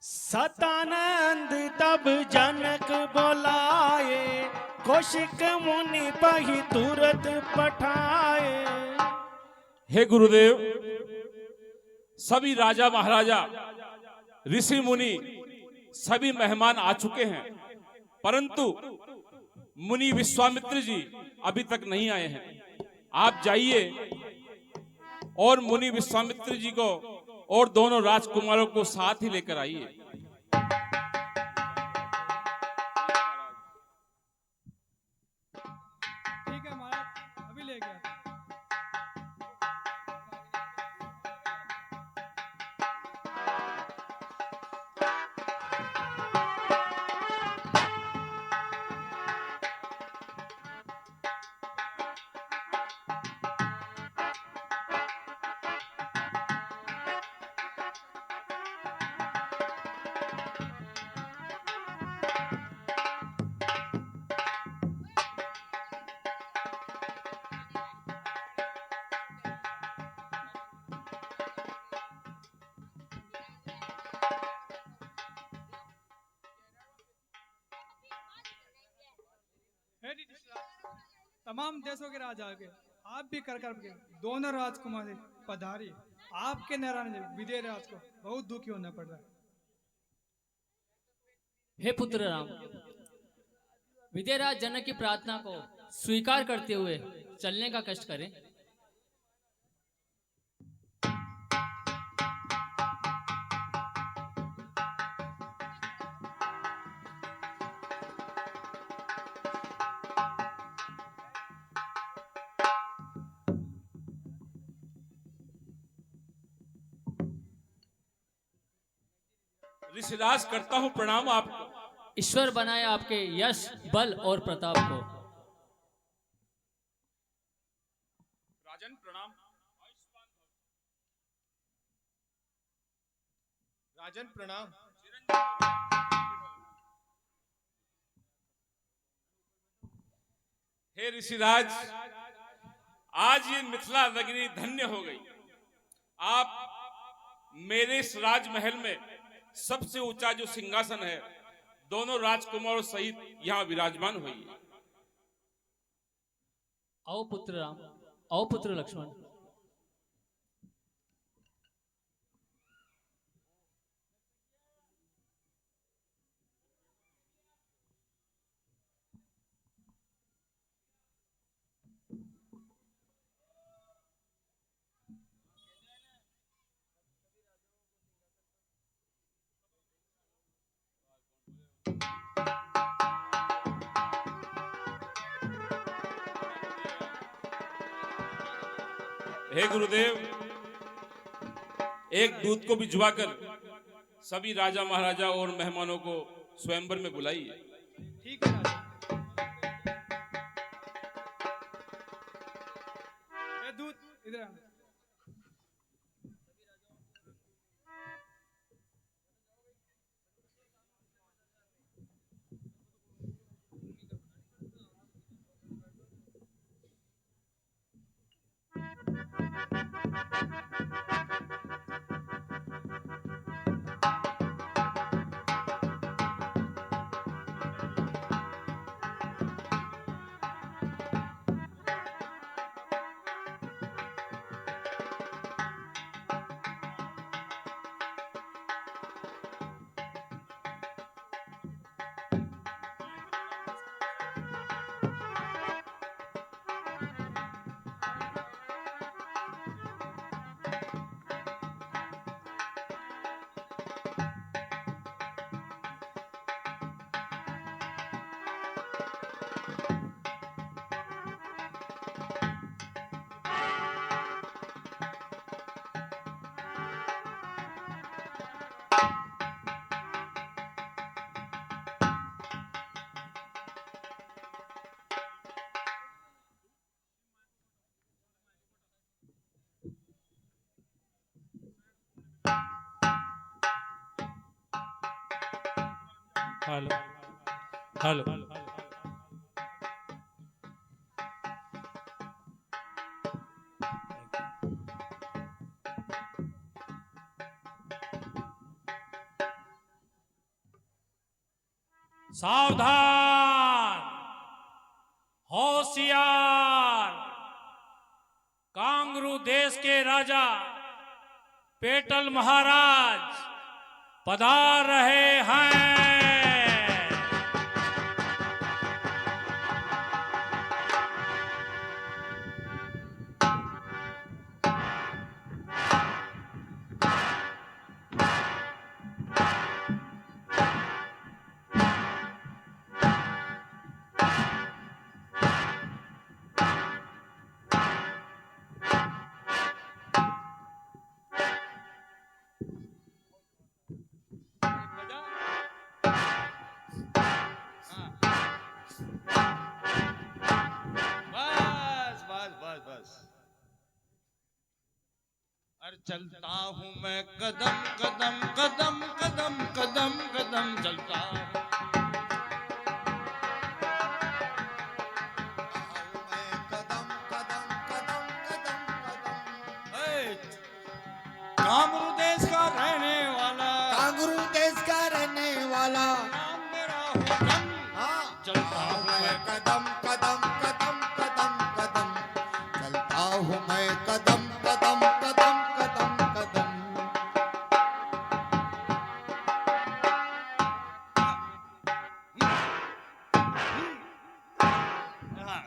सतानंद तब जनक बोलाए, कौशिक मुनि पही तुरत पठाए। हे गुरुदेव, सभी राजा महाराजा, ऋषि मुनि, सभी मेहमान आ चुके हैं, परंतु मुनि विश्वामित्र जी अभी तक नहीं आए हैं। आप जाइए और मुनि विश्वामित्र जी को और दोनों राजकुमारों को साथ ही लेकर आइए। ठीक है महाराज, अभी ले गया। तमाम देशों के राजा के आप भी कर के दोनों राजकुमार पधारी। आपके नारायण विजय राज को बहुत दुखी होना पड़ रहा है। हे पुत्र राम, विजयराज जनक की प्रार्थना को स्वीकार करते हुए चलने का कष्ट करें। ऋषिराज करता हूं प्रणाम आपको। ईश्वर बनाए आपके यश, बल और प्रताप को। राजन प्रणाम। राजन प्रणाम। हे ऋषिराज, आज ये मिथिला नगरी धन्य हो गई। आप मेरे इस राजमहल में सबसे ऊंचा जो सिंहासन है, दोनों राजकुमारों सहित यहाँ विराजमान हुई। आओ पुत्र राम, आओ पुत्र लक्ष्मण। हे गुरुदेव, एक दूत को भिजवाकर सभी राजा महाराजा और मेहमानों को स्वयंवर में बुलाइए। ठीक है राजा। ए दूत, इधर आना। Hello hello. सावधान, होशियार। कांगरू देश के राजा पेटल महाराज पधार रहे हैं। बस बस बस बस। अरे चलता हूँ मैं कदम कदम कदम कदम कदम कदम चलता हूँ मैं कदम कदम कदम कदम कदम। कामरू देश का रहने वाला, कांगरू देश का रहने वाला, नाम मेरा हुक्म। हाँ चलता हूँ मैं कदम कदम कदम कदम कदम चलता हूँ मैं कदम कदम कदम कदम कदम। हाँ।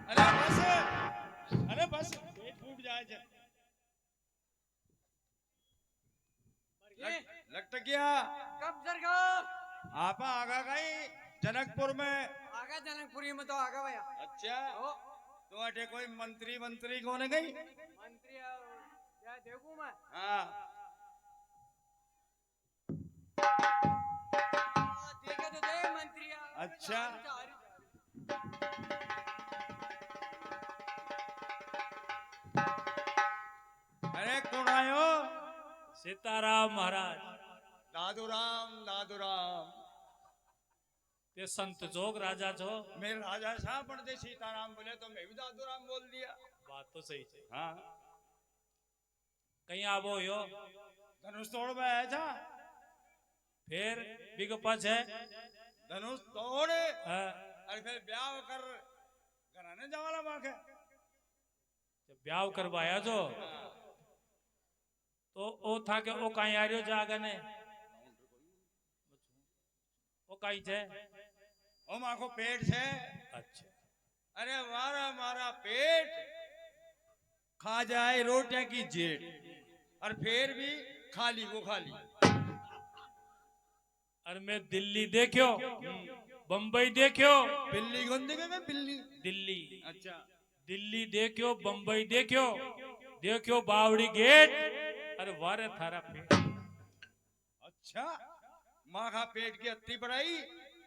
अरे बस, अरे बस पेट फूट जाए जे। लट गया कब सरकार आपा आगा गई जनकपुर में। आगा जनकपुरी में तो आगा भैया। अच्छा ओ तो अटे कोई मंत्री मंत्री कौन गई? मंत्री क्या देखूं मैं? हाँ देखे तो दे मंत्री अच्छा। अरे कौन आयो? सीताराम महाराज, दादू राम ये संत जोग राजा छो। मेरे राजा साहब पढ़ते सीताराम बोले तो मैं भी दादू राम बोल दिया। बात तो सही है। हाँ कहीं आबो यो धनुष तोड़ में आया था। फिर बिग पच है। धनुष तोड़ हाँ, अरे फिर ब्याह कर घराने जावाला बाके। जब ब्याह करवाया जो तो ओ था के ओ कहीं आ रही हो जागा ने ओ कहीं छे। ओ माँ को पेट है। अच्छा अरे मारा पेट खा जाए रोटियां की जेट और फिर भी खाली वो खाली। अरे मैं दिल्ली देखियो, बम्बई देखियो, बिल्ली कौन देखेगा? बिल्ली दिल्ली अच्छा दिल्ली देखियो, बम्बई देखियो, देखियो बावड़ी गेट। अरे वारे थारा पेट। अच्छा माँ का पेट की अत्ती बढ़ाई।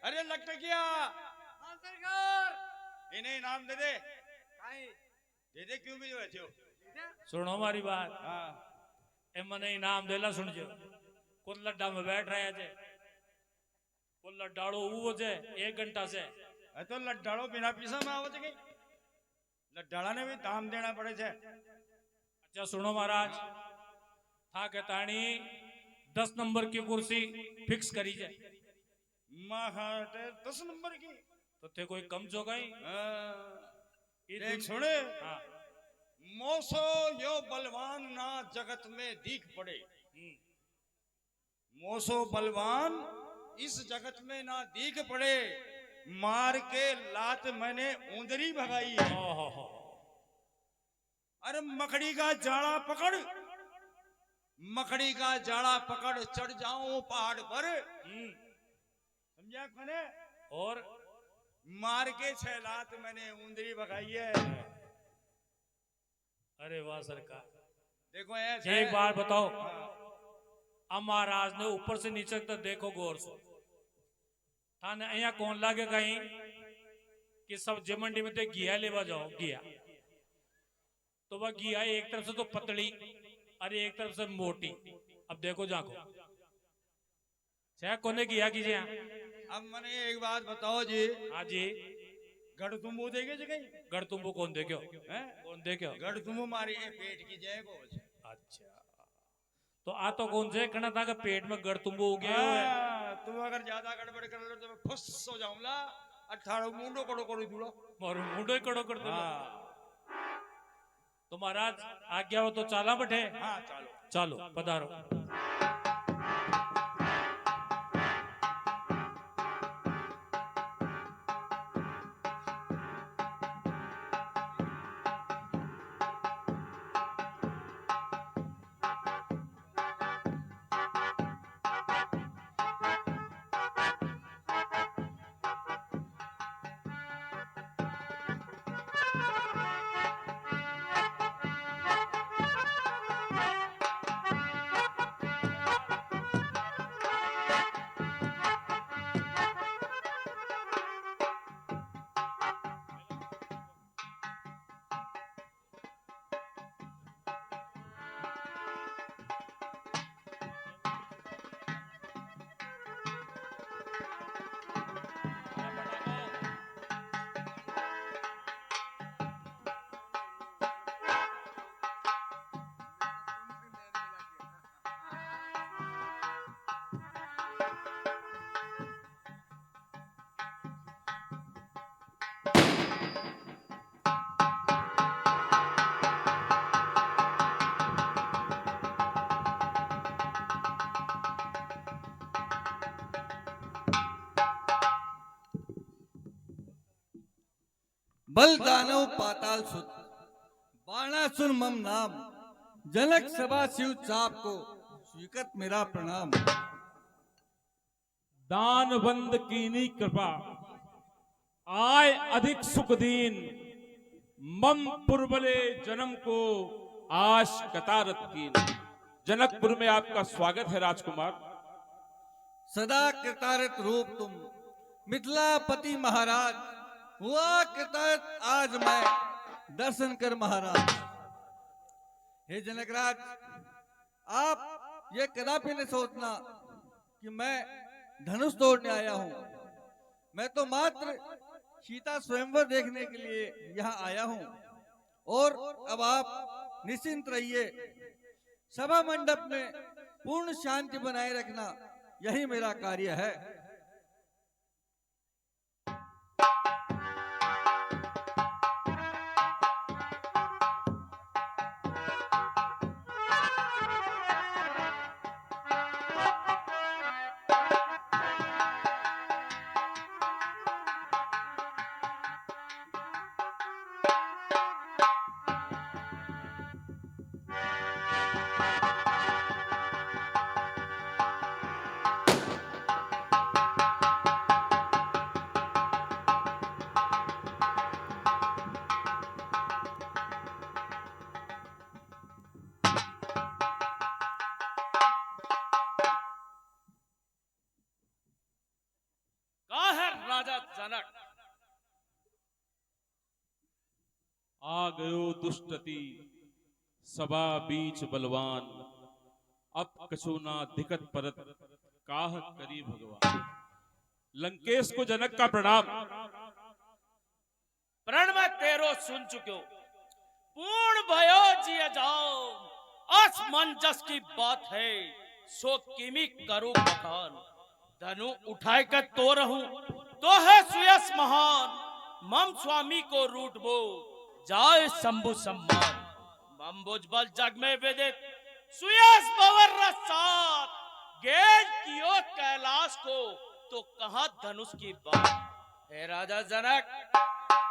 अरे लगता क्या हाँ सरकार इन्हें इनाम दे दे। काई दे क्यों भी बैठे हो? सुनो हमारी बात। हाँ ए मने इनाम देला सुन जो। कुल लड्डा में बैठ रहा है कुल लड्डाड़ो वो जे 1 घंटा से। अरे तो लड्डाड़ो बिना पीसा में आवत गई। लड्डाड़ा ने भी दाम देना पड़े छे। अच्छा सुनो महाराज, था के ताणी 10 नंबर की कुर्सी फिक्स करी जाए। माँ खाटे 10 नंबर की। तो थे कोई कम जो गई। देख सुने हाँ मोसो यो बलवान ना जगत में दिख पड़े। मोसो बलवान इस जगत में ना दिख पड़े। मार के लात मैंने ऊंदरी भगाई है। ओहो। अरे मकड़ी का जाड़ा पकड़, मकड़ी का जाड़ा पकड़ चढ़ जाऊं पहाड़ पर। समझा मैंने? और मार के 6 लात मैंने ऊंदरी भगाई है। अरे वाह सरकार। देखो ऐसे एक बार बताओ, अब महाराज ने ऊपर से नीचे तक देखो गौर से। थाने अहिया कौन लागे कहीं कि सब्जी मंडी में ते घिया लेवा जाओ घिया। तो वह घिया एक तरफ से तो पतली और एक तरफ से मोटी। अब देखो जाको चाहे कोने घिया कीजिए। अब मैंने एक बात बताओ जी। हाँ जी। गढ़ तुम देखे जी कहीं? गढ़ तुमको कौन देखो? हैं? कौन देखो? गढ़ तुम मारी पेट की जय को। अच्छा तो आ तो कौन से कहना था कि पेट में गड़तुंबो हो गया है। तुम अगर ज्यादा गड़बड़ कर लो तो मैं फुस हो जाऊंगा। 18 मुंडो कड़ो करो दूलो। और मुंडो ही कड़ो कर दो। हाँ तो महाराज आज्ञा हो तो चाला बैठे। हाँ चलो। चलो पधारो। बल दानव पाताल सुत बाणासुर मम नाम जनक सभा शिव चाप को स्वीकृत मेरा प्रणाम। दानवंद कीनी कृपा आय अधिक सुख दीन मम पुरबले जन्म को आश कतारत कीन। जनकपुर में आपका स्वागत है राजकुमार। सदा कृतारत रूप तुम मिथिलापति महाराज, हुआ कृतारत आज मैं दर्शन कर महाराज। हे जनकराज, आप ये कदापि न सोचना कि मैं धनुष तोड़ने आया हूं। मैं तो मात्र सीता स्वयंवर देखने के लिए यहाँ आया हूं। और अब आप निश्चिंत रहिए। सभा मंडप में पूर्ण शांति बनाए रखना यही मेरा कार्य है। राजा जनक। आ गयो दुष्टति सभा बीच बलवान, अब कछु ना दिक्कत परत काह करी भगवान। लंकेश को जनक का प्रणाम। प्रण में तेरो सुन चुक्यो, पूर्ण भयो जिया जाओ। असमंजस की बात है, सो किमी करो बखान। धनु उठाए कर तो रहूं, तो है सुयस महान। मम स्वामी को रूट बो, जाए शंभु सम्मान। मम बुजबल जग में विदित, सुयस बवर रसात। गेज कियो कैलाश को, तो कहां धनुष की बात। हे राजा जनक,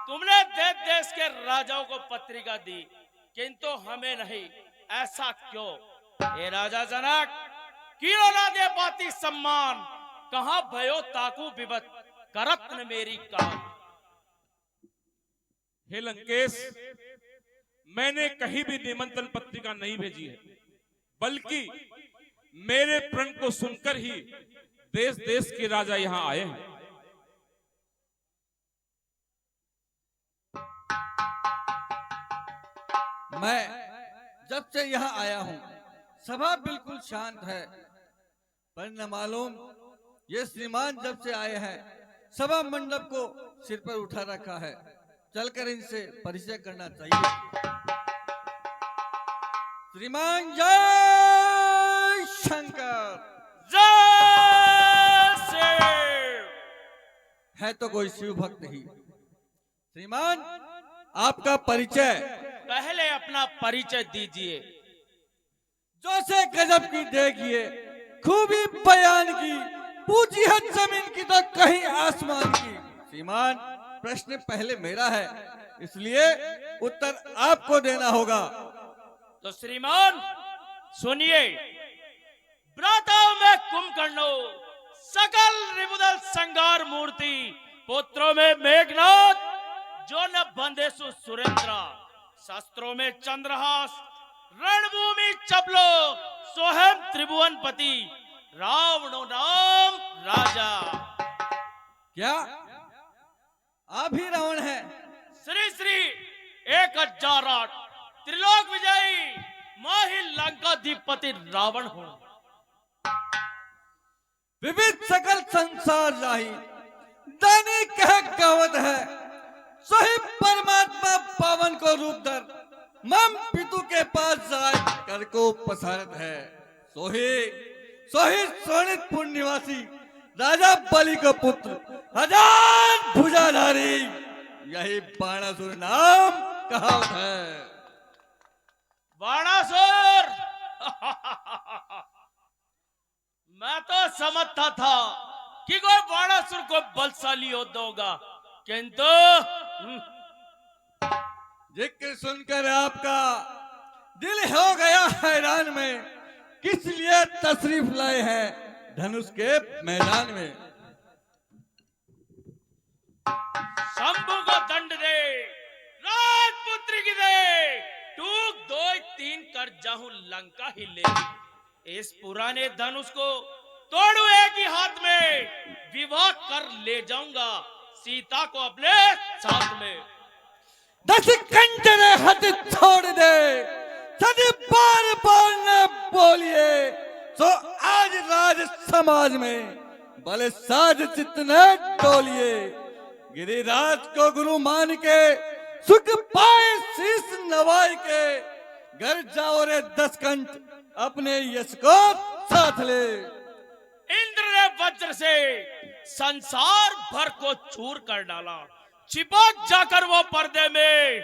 तुमने देश देश के राजाओं को पत्रिका दी, किंतु हमें नहीं, ऐसा क्यों। हे राजा जनक, क्यों ना दे पाती सम्मान। कहां भयो ताकू विपत, करत न मेरी काम। हे लंकेश, मैंने कहीं भी निमंत्रण पत्रिका नहीं भेजी है, बल्कि मेरे प्रण को सुनकर ही देश देश के राजा यहां आए हैं। मैं जब से यहाँ आया हूँ, सभा बिल्कुल शांत है। पर न मालूम ये श्रीमान जब से आए हैं, सभा मंडप को सिर पर उठा रखा है। चलकर इनसे परिचय करना चाहिए। श्रीमान जय शंकर। जय शिव। है तो कोई शिव भक्त ही। श्रीमान, आपका परिचय। पहले अपना परिचय दीजिए। जो से गजब की देखिए, खूबी बयान की, पूछी है जमीन की तो कहीं आसमान की। श्रीमान, प्रश्न पहले मेरा है, इसलिए उत्तर आपको देना होगा। तो श्रीमान सुनिए। भ्राताओं में कुंभकर्णो, सकल रिपुदल संगार मूर्ति, पुत्रों में मेघनाथ, जो न बंदेसु सुरेंद्र, शस्त्रों में चंद्रहास, रणभूमि चपलो, सोहम त्रिभुवनपति, रावणो नाम राजा। क्या आप ही रावण हैं? श्री श्री 1008 त्रिलोक विजयी माही लंकाधिपति रावण हूँ। विविध सकल संसार राही, दैनिक कह गावत है, सही परमात्मा पावन को रूप धर, मम पितु के पास जाय कर को पसारत है। सोही सोही सोनित पुर निवासी, राजा बलि को पुत्र, हजार भुजाधारी, यही बाणासुर नाम कहावत है। बाणासुर मैं तो समझता था कि कोई बाणासुर को बलशाली योद्धा होगा, किंतु जिक्र सुनकर आपका दिल हो गया हैरान में, किस लिए तशरीफ लाए हैं धनुष के मैदान में। शंभु को दंड दे, राजपुत्री की दे, टूक 2-3 कर जाहूं लंका ही ले। इस पुराने धनुष को तोड़ू एक ही हाथ में, विवाह कर ले जाऊंगा सीता को अपने साथ में। 10 कंटरे हद छोड़ दे, सदी बार बार न बोलिए, तो आज राज समाज में भले साज चित्त न डोलिए। गिरिराज को गुरु मान के, सुख पाए शीश नवाई के, घर जाओ रे 10 कंठ, अपने यश को साथ ले। इंद्र ने वज्र से संसार भर को चूर कर डाला, चिपक जाकर वो पर्दे में,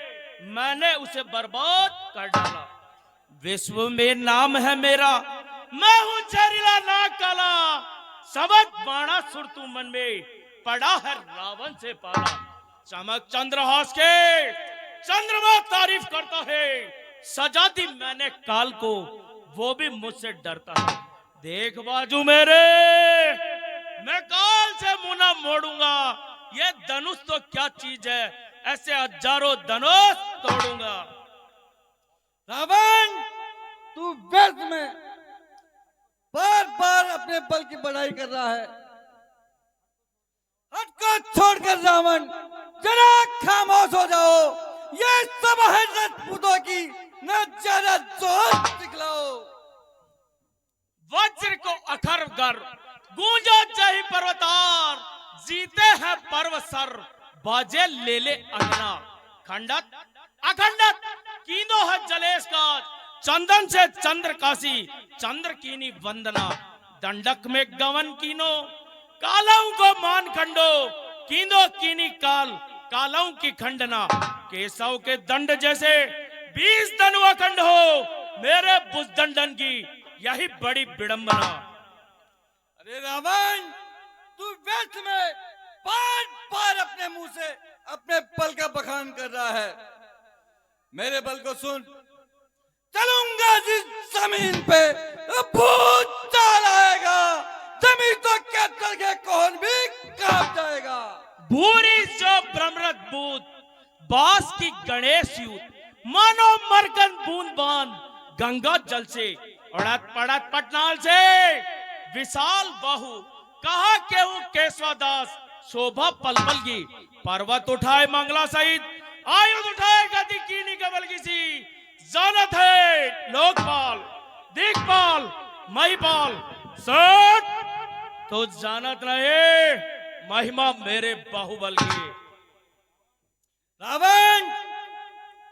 मैंने उसे बर्बाद कर डाला। विश्व में नाम है मेरा, मैं हूं जहरीला नाग काला, समझ बाणासुर तू मन में, पड़ा है रावण से पाला। चमक चंद्रहास के चंद्रमा तारीफ करता है, सजा दी मैंने काल को, वो भी मुझसे डरता है। देख बाजू मेरे, मैं काल से मुंह ना मोड़ूंगा, ये धनुष तो क्या चीज है, ऐसे हजारों धनुष तोड़ूंगा। रावण, तू व्यर्थ में बार बार अपने बल की बढ़ाई कर रहा है। हट को छोड़कर रावण जरा खामोश हो जाओ, ये सब है राजपूतों की, न ज्यादा जोर दिखलाओ। वज्र को अखर कर गूंजा जही पर्वतार, जीते हैं पर्व सर, बाजे ले ले अंगना। खंडत अखंडत कीनो है जलेश का, चंदन से चंद्र काशी, चंद्र कीनी वंदना। दंडक में गवन कीनो, कालाओं को मान खंडो, कीनो कीनी काल, कालाओं की खंडना। केशव के दंड जैसे 20 धनु अखंड हो, मेरे भुजदंडन की यही बड़ी विडंबना। अरे रावण, तू व्यर्थ में बार बार अपने मुंह से अपने बल का बखान कर रहा है। मेरे बल को सुन, चलूंगा जिस जमीन पे भूत चाल आएगा, जमीन तो क्या करके कौन भी कांप जाएगा। भूरी जो ब्रह्मरथ भूत, बास की गणेश यूत, मानो मरकन बूंद बान, गंगा जल से उड़त पड़त पटनाल से। विशाल बाहु कहा केहू केशवदास, शोभा पलपल की, पर्वत उठाए मंगला सहित, आयुध उठाए गति कीनी कबल किसी। जानत है लोकपाल, दिक्पाल, महिपाल, सत तो जानत रहे महिमा मेरे बाहुबल की। रावण,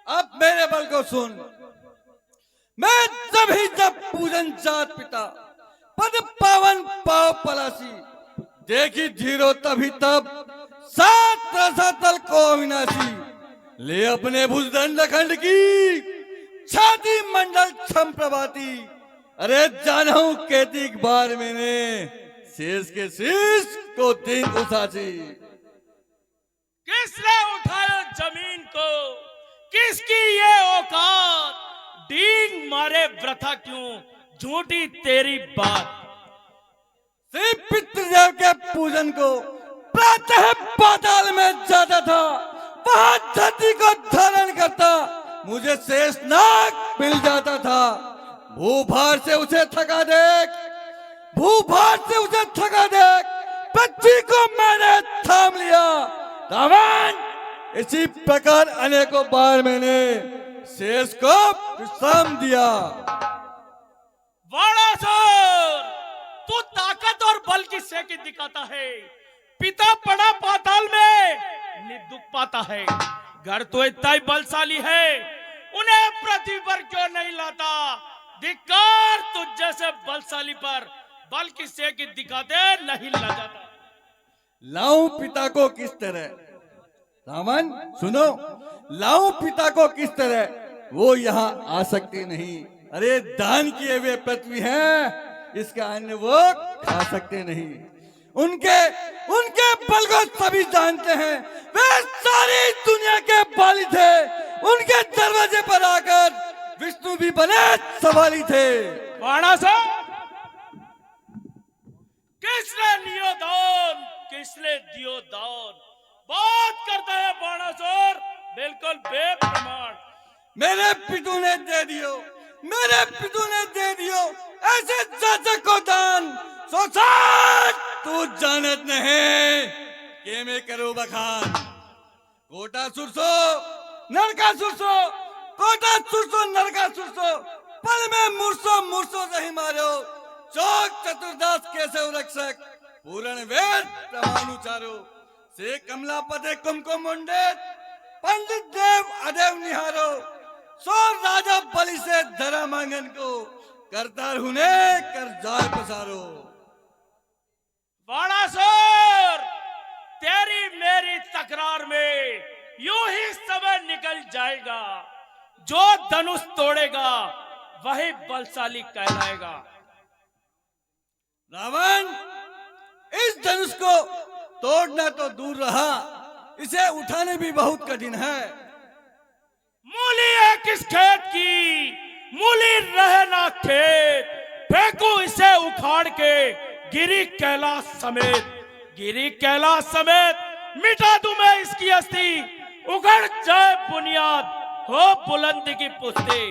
अब मेरे बल को सुन। मैं जब पूजन जात पिता, पावन पाव पलासी। देखी धीरो तभी तब सात रसातल को अविनाशी। ले अपने भुजदंड खंड की छाती मंडल छम प्रभाती। अरे जाना हूं केतिक बार मैंने शेष के शीश को दिन उसाची। किसने उठाया जमीन को, किसकी ये औकात, डींग मारे व्रथा क्यों झूठी तेरी बात। श्री पितृदेव के पूजन को प्रातः पाताल में जाता था, वहां धरती को धारण करता मुझे शेष नाग मिल जाता था। भूभार से उसे थका देख, भूभार से उसे थका देख, पक्षी को मैंने थाम लिया। रावण, इसी प्रकार अनेकों बार मैंने शेष को विश्राम दिया। वाणासुर, तू ताकत और बल की सेकी दिखाता है। पिता पड़ा पाताल में दुख पाता है। घर तो इतना ही बलशाली है, उन्हें पृथ्वी पर क्यों नहीं लाता। धिक्कार, तुझ जैसे बलशाली पर बल की सेकी दिखाते नहीं ला जाता। लाऊं पिता को किस तरह, रावण सुनो, लाऊं पिता को किस तरह, वो यहाँ आ सकते नहीं। अरे दान किए हुए पृथ्वी हैं, इसका अन्न वो खा सकते नहीं। उनके बल को सभी जानते हैं, वे सारी दुनिया के बाली थे। उनके दरवाजे पर आकर विष्णु भी बने सवाली थे। वाणासुर, किसने लियो दान, किसने दियो दान, बात करता है बाणासुर बिल्कुल बेप्रमाण। मेरे पितु ने दे दियो, मेरे पितु ने दे दियो ऐसे जातक को दान। सोच तू जानत नहीं के मैं करो बखान। कोटा सुरसो नरका सुरसो, कोटा सुरसो नरका सुरसो, पल में मुरसो मुरसो नहीं मारो। चौक चतुर्दास केशव रक्षक, पूर्ण वेद प्रमाण उचारो। से कमला पदे कुमकुम मुंडेत, पंडित देव अदेव निहारो। सो राजा बलि से धरा मांगन को, करतार हुने कर जाय पसारो। वाणासुर, तेरी मेरी तकरार में यूं ही समय निकल जाएगा। जो धनुष तोड़ेगा वही बलशाली कहलाएगा। रावण, इस धनुष को तोड़ना तो दूर रहा, इसे उठाने भी बहुत कठिन है। मूली है किस खेत की, मूली रहे ना खेत। फेंकू इसे उखाड़ के गिरी कैलाश समेत, गिरी कैलाश समेत मिटा दूं मैं इसकी अस्थि। उगड़ जाए बुनियाद, हो बुलंदी की पुष्टि।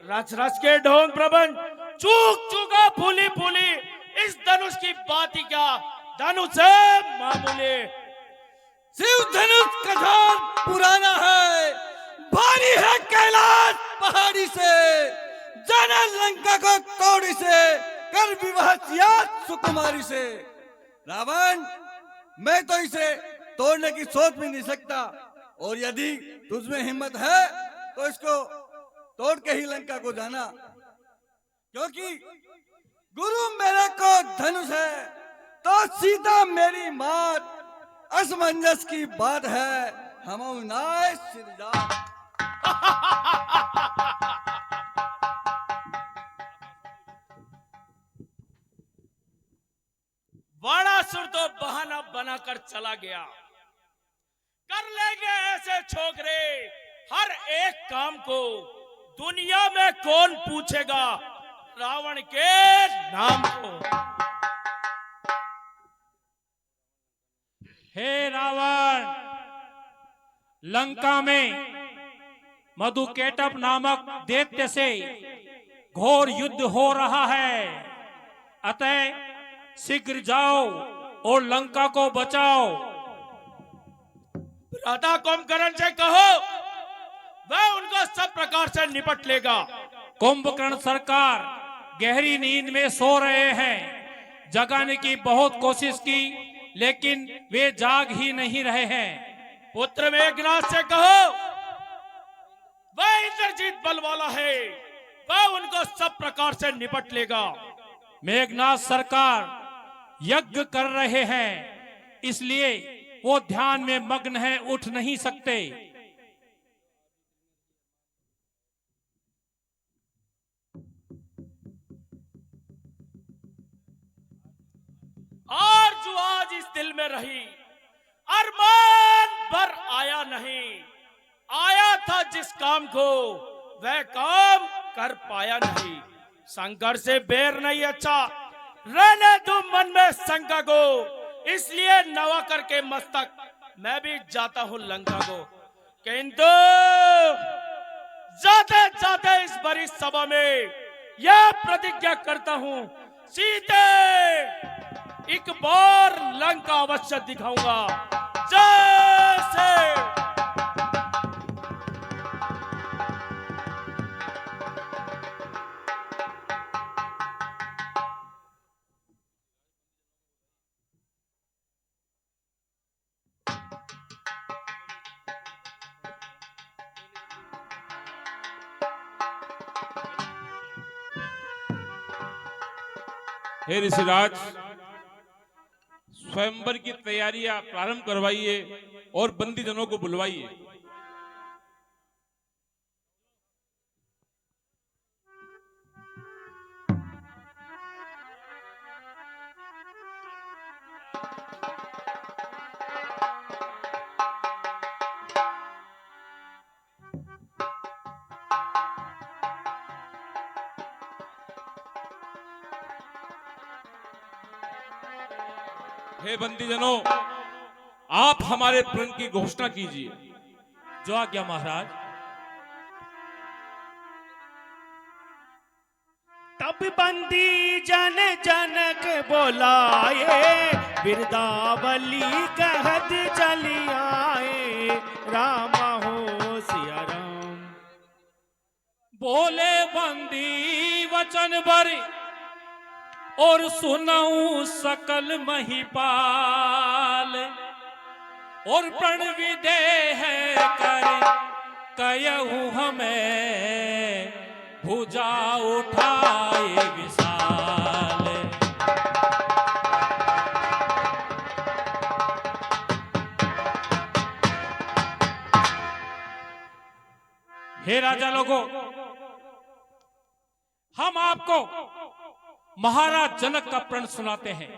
रच रच के ढोंग प्रबंध, चूक चूका फूली फूली। इस धनुष की बात ही क्या, धनुष है मामूली। शिव धनुष कठोर पुराना है, भारी है कैलाश पहाड़ी से। जाना लंका को तोड़ी से, कर विवाह किया सुकुमारी से। रावण, मैं तो इसे तोड़ने की सोच भी नहीं सकता, और यदि तुझमें हिम्मत है तो इसको तोड़ के ही लंका को जाना। क्योंकि गुरु मेरे को धनुष है तो सीता मेरी मात। असमंजस की बात है, हम नाय सिरजा। वाणासुर तो बहाना बनाकर चला गया। कर लेंगे ऐसे छोकरे हर एक काम को, दुनिया में कौन पूछेगा रावण के नाम को। हे रावण, लंका में मधुकेटप नामक दैत्य से घोर युद्ध हो रहा है। अतः शीघ्र जाओ और लंका को बचाओ। राधा कुंभकर्ण से कहो, वह उनको सब प्रकार से निपट लेगा। कुंभकर्ण सरकार गहरी नींद में सो रहे हैं। जगाने की बहुत कोशिश की, लेकिन वे जाग ही नहीं रहे हैं। पुत्र मेघनाथ से कहो, वह इंद्रजीत बल वाला है, वह उनको सब प्रकार से निपट लेगा। मेघनाथ सरकार यज्ञ कर रहे हैं, इसलिए वो ध्यान में मग्न है, उठ नहीं सकते। और जो आज इस दिल में रही अरमान भर आया नहीं, आया था जिस काम को वह काम कर पाया नहीं। संघर्ष से बेर नहीं अच्छा, रहने दो मन में शंका को, इसलिए नवा करके मस्तक मैं भी जाता हूं लंका को। किंतु जाते जाते इस बड़ी सभा में यह प्रतिज्ञा करता हूं, सीते एक बार लंका अवश्य दिखाऊंगा। जैसे हे ऋषिराज, स्वयंवर की तैयारियां प्रारंभ करवाइए और बंदीजनों को बुलवाइए। हे बंदीजनों, आप हमारे प्रण की घोषणा कीजिए। जो आज्ञा महाराज। तब बंदी जन जनक बोलाए, बिरदावली कहत चली आए, राम हो सिया राम। बोले बंदी वचन भर और सुनाऊं सकल महिपाल, और प्रण विदेह कर कयहूं हमें भुजा उठाए विशाल। हे राजा लोगों, हम आपको महाराज जनक का प्रण सुनाते हैं,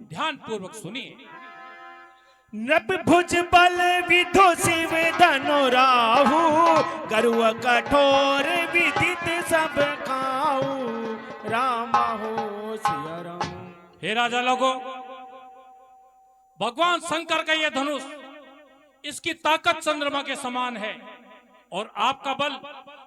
ध्यान पूर्वक सुनिए। नभ भुज बल विधो शिव धनु राहु, गरुड़ कठोर विदित सब खाऊ, राम हो सिया राम। हे राजा लोगों, भगवान शंकर का यह धनुष, इसकी ताकत चंद्रमा के समान है और आपका बल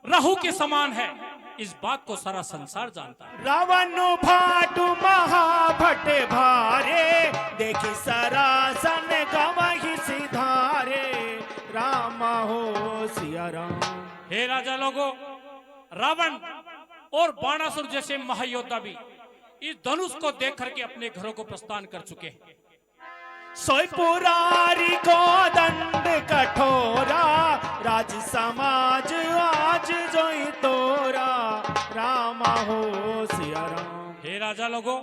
राहु के समान है। इस बात को सारा संसार जानता है। रावण भाटु महाभट भारे, देखी सरासन गवहि सिधारे, राम हो सिया राम। हे राजा लोगों, रावण और बाणासुर जैसे महायोद्धा भी इस धनुष को देख करके अपने घरों को प्रस्थान कर चुके हैं। सोई पुरारी को दंड कठोरा, राज समाज आज जोई तोरा, राम हो सिया राम। हे राजा लोगों,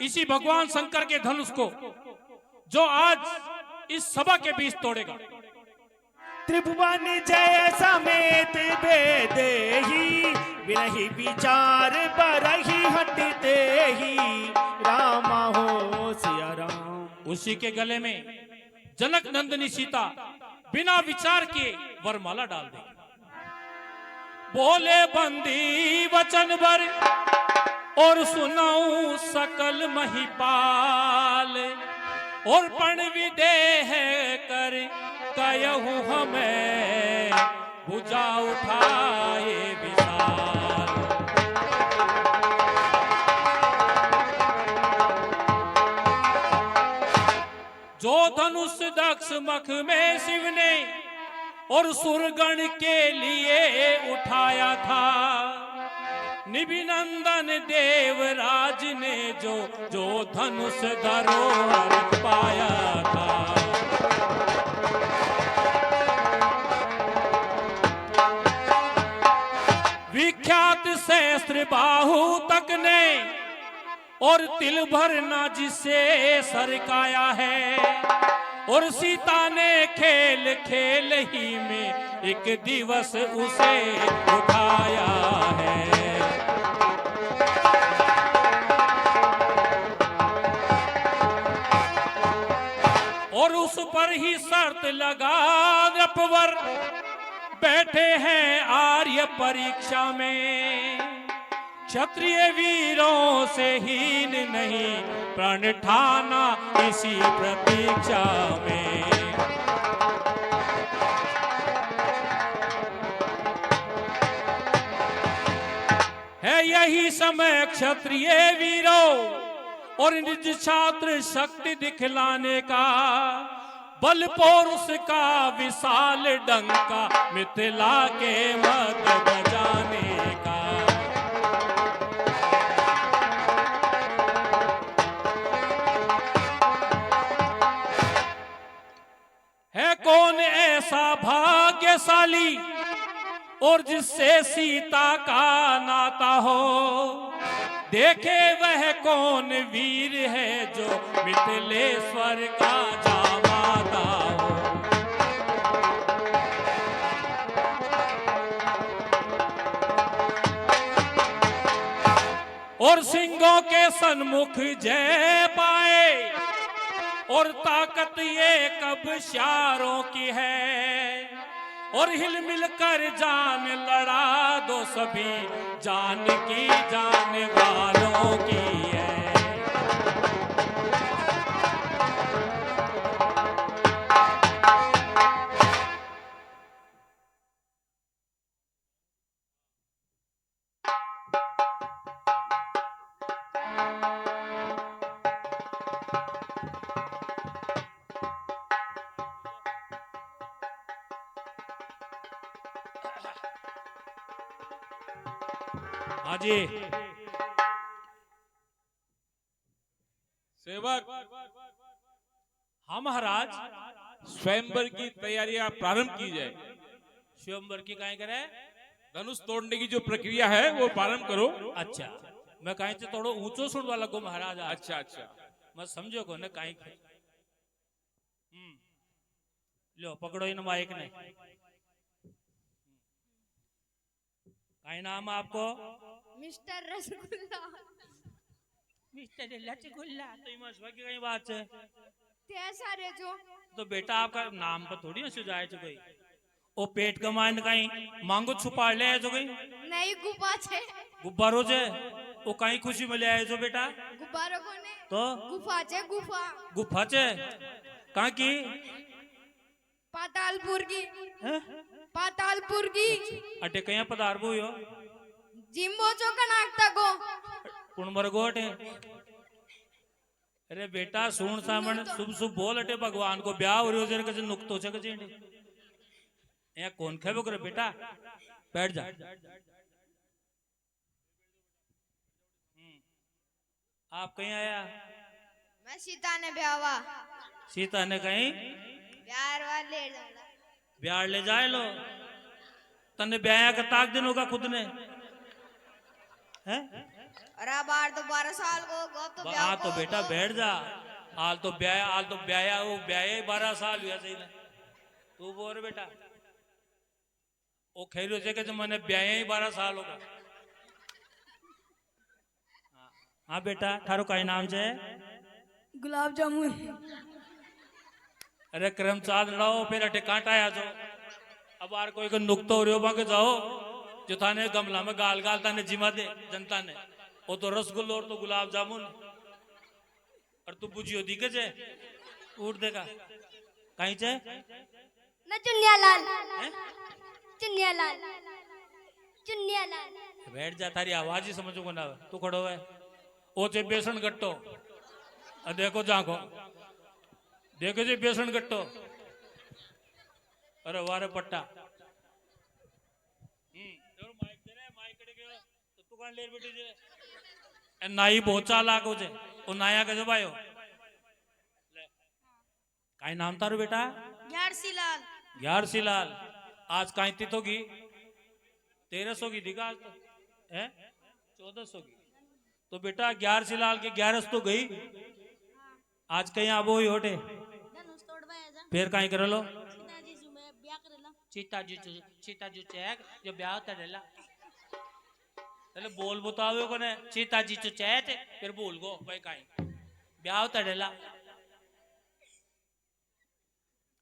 इसी भगवान शंकर के धनुष को जो आज इस सभा के बीच तोड़ेगा, त्रिभुवन जय समेत बेदेही, विनहि विचार बरही हटते ही, राम हो सिया राम। उसी के गले में जनक नंदिनी सीता बिना विचार किए वरमाला डाल देगी। बोले बंदी वचन भर और सुनाऊं सकल महिपाल, और पण विदेह कर कयहूं हमें भुजा उठाए विशाल। जो धनुष दक्ष मख में शिव ने और सुरगण के लिए उठाया था, निभिनंदन देवराज ने जो धनुष धरोहर पाया था। विख्यात सहस्त्र बाहु तक ने और तिल भरना जिसे सरकाया है। और सीता ने खेल खेल ही में एक दिवस उसे उठाया है। और उस पर ही शर्त लगा नृपवर बैठे हैं आर्य परीक्षा में। क्षत्रिय वीरों से हीन नहीं प्रण ठाना इसी प्रतीक्षा में। है यही समय क्षत्रिय वीरों और निज छात्र शक्ति दिखलाने का। बल पौरुष का विशाल डंका मिथिला के मत बजाने का। है कौन ऐसा भाग्यशाली और जिससे सीता का नाता हो। देखे वह कौन वीर है जो मिथिलेश्वर का जामाता हो। और सिंहों के सन्मुख जय पाए और ताकत ये कब शारों की है। और हिल मिल कर जान लड़ा दो सभी जान की जान वालों की है। हाँ जी सेवक, हाँ महाराज। स्वयंवर की तैयारियां प्रारंभ की जाए। स्वयंवर की काहे करे? धनुष तोड़ने की जो प्रक्रिया है वो प्रारंभ करो। अच्छा, मैं कहीं से थोड़ा ऊंचो सुनवा लगो महाराज। आज। अच्छा अच्छा, मैं समझो को ने कहीं लो पकड़ो इन माइक ने। कहीं नाम आपको? मिस्टर रसगुल्ला। मिस्टर रसगुल्ला तो इमा की कहीं बात है। कैसा रे जो? तो बेटा आपका नाम पर थोड़ी ना सुझाए जो गई। ओ पेट कमाइन कहीं मांगो छुपा ले जो गई। नहीं गुब्बा छे। गुब्बारो जे ओ कहीं खुशी में ले आए जो बेटा। गुब्बारो कोने? तो गुफा छे गुफा। गुफा चे कहाँ की? पातालपुर की। हैं? पातालपुर की। अटे कहीं पधारबो यो? जिम्बो चो कनाकता को। कुणमरगोट है। अरे बेटा सुन सामने शुभ शुभ बोल अटे भगवान को ब्याह हो रही हो नुकतो छे कचेंडे। यहाँ कौन खेबो करे बेटा? बैठ जा। आप कहीं आया? मैं सीता ने ब्यावा। सीता ने कहीं प्यार वाले जाला। ब्याह ले जाए लो। तने ब्याह का ताक दिन होगा खुद ने हैं? अरे बार तो 12 साल को गो तो ब्याह हाँ तो बेटा बैठ जा। हाल तो ब्याह वो ब्याह 12 साल हुआ सही ना। तू बोल बेटा वो खेलो से कि मैंने ब्याह ही 12 साल होगा। हाँ बेटा थारो का नाम से? गुलाब जामुन। अरे कर्मचाद लाओ फिर अटे कांटा आया जो। अब आर कोई को नुकतो हो रहा के जाओ जो थाने गमला में गाल गाल ताने जिमा दे जनता ने। वो तो रसगुल्लो और तो गुलाब जामुन और तू बुझियो दी के जे उठ देगा कहीं से न चुन्निया लाल। चुन्निया लाल। चुन्निया लाल। बैठ जा तारी आवाज ही समझो को ना तू खड़ो है। ओ चे बेसन गट्टो देखो जाको देखो जे बेसन गट्टो। अरे वारे पट्टा नाई बहुत चालाक हो जे ओ नाया के जबायो। काई नाम तारो बेटा? ग्यारसी लाल। ग्यारसी लाल। आज काई तिथ होगी? 1300 की दिखा आज तो है 1400 की तो बेटा 11 सी लाल के 11 तो गई आज कहीं आबो ही होटे फिर कहीं कर लो सीताजी चेक जो ब्याह तड़ेला पहले बोल बताओ को ने सीताजी चैट फिर बोल गो भाई कहीं ब्याह तड़ेला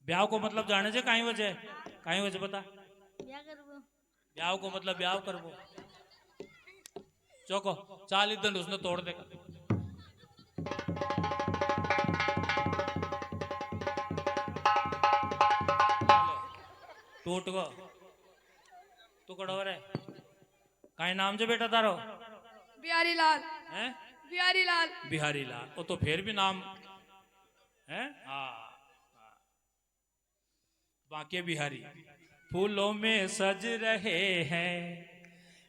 ब्याह को मतलब जाने से कहीं वजह बता ब्याह को मतलब ब्याह करबो चौको 40 दिन उसने तोड़ देगा टूट गो तू कड़ोर है काई नाम जो बेटा तारो बिहारी लाल हैं बिहारी लाल बिहारी लाल वो तो फिर भी नाम है हाँ बांके बिहारी फूलों में सज रहे हैं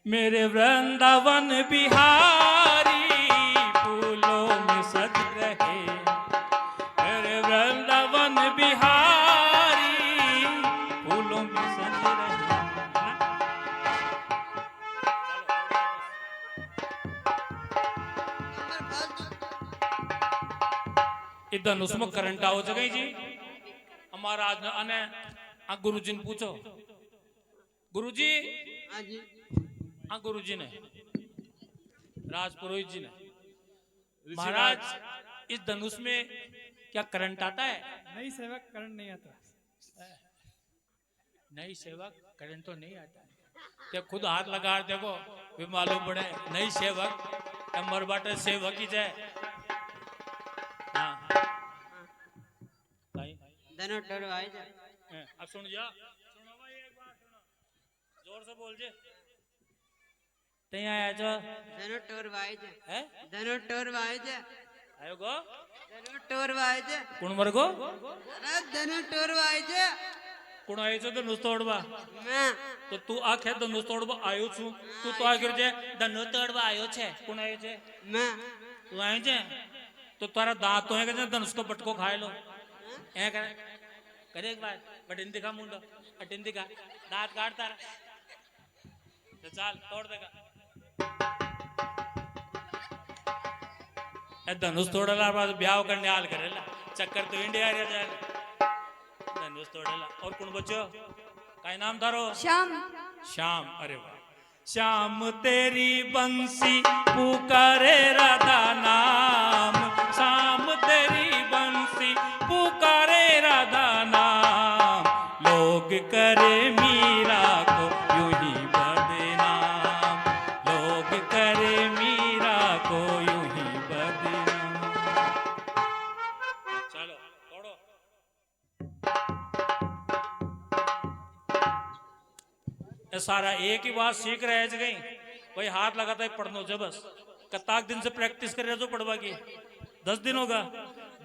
मेरे वृंदावन बिहारी फूलों में सज रहे मेरे वृंदावन बिहारी फूलों में सज रहे इधर उसमें करंट आओ जगह जी हमारा आज अने गुरुजी ने पूछो गुरुजी हाँ गुरुजी ने राजपुरोहित जी ने महाराज इस धनुष में क्या करंट आता है नई सेवक करंट नहीं आता नई सेवक करंट तो नहीं आता ते खुद हाथ लगा देखो भी मालूम पड़े नई सेवक मर बाटे सेवक ही जाए हाँ अब सुन जा सुनो भाई एक बात सुनो जोर से बोल जे ते आया जो आयो गो कुण मर गो कुण आयो छो तो नुस तोड़वा तो तू आखे तो नुस तोड़वा आयो छु तू तो आगे जे धनु तोड़वा आयो छे कुण आयो छे तू आयो छे तो तारा दांत तो है के धनुष को पटको खाए लो ए करे एक बार बटन दिखा मुंडो बटन दिखा दांत काट तारा तो चल तोड़ देगा धनुष तोड़ला बाद ब्याह करने हाल करेला चक्कर तो इंडिया रे जाए धनुष तोड़ला और कौन बच्चो का नाम थारो श्याम श्याम अरे वाह श्याम तेरी बंसी पुकारे राधा नाम श्याम तेरी बंसी पुकारे राधा नाम लोग करे मीरा को यूं ही बदनाम लोग करे मीरा को यूं ही बदनाम चलो तोड़ो ये सारा एक ही बात सीख रहे हैं गई भाई हाथ लगाता है पढ़नो जब बस कताक दिन से प्रैक्टिस कर रहे हो पढ़वा की 10 दिन होगा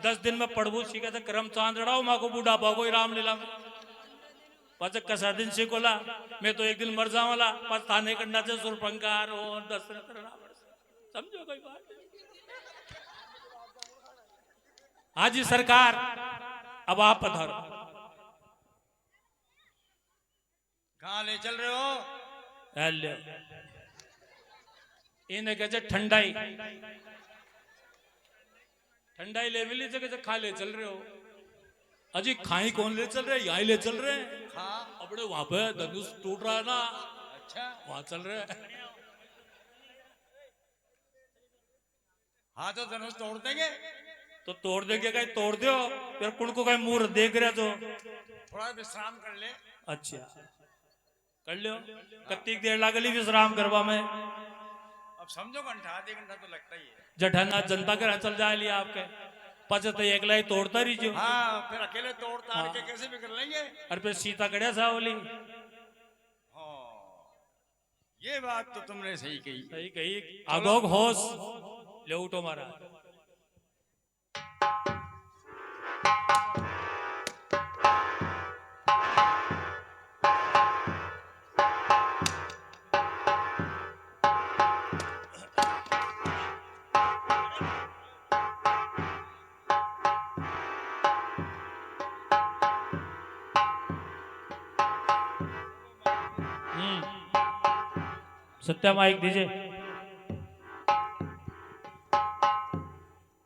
10 दिन में पढ़बू सीखा था करम चांद रड़ाओ माँ को बूढ़ा पाओ रामलीला में पाच कसा दिन सीखोला मैं तो एक दिन मर जाऊला पाच थाने करना से सुरपंकार और दशरथ समझो कोई बात हाँ जी सरकार अब आप पधारो कहाँ ले चल रहे हो इन्हें कहते ठंडाई ठंडाई ले मिली जगह खा ले चल रहे हो अजी खाई कौन ले चल रहे हैं यहीं ले चल रहे हैं हाँ अपने वहां पे धनुष टूट रहा है ना अच्छा वहां चल रहे हैं हाँ तो धनुष तोड़ देंगे तो तोड़ देंगे कहीं तोड़ दो फिर कुण को कहीं मुंह देख रहे तो थोड़ा विश्राम कर ले अच्छा कर लो कत्ती देर लागली विश्राम करवा में अब समझो घंटा आधे घंटा तो लगता ही है जठाना जनता के चल जाए लिया आपके पच तो एकला ही तोड़ता रही जो हाँ फिर अकेले तोड़ ताड़ के कैसे भी कर लेंगे और फिर सीता कड़िया सावली हाँ ये बात तो तुमने सही कही सही कही अगोग होश ले उठो मारा सत्या माइक दीजिए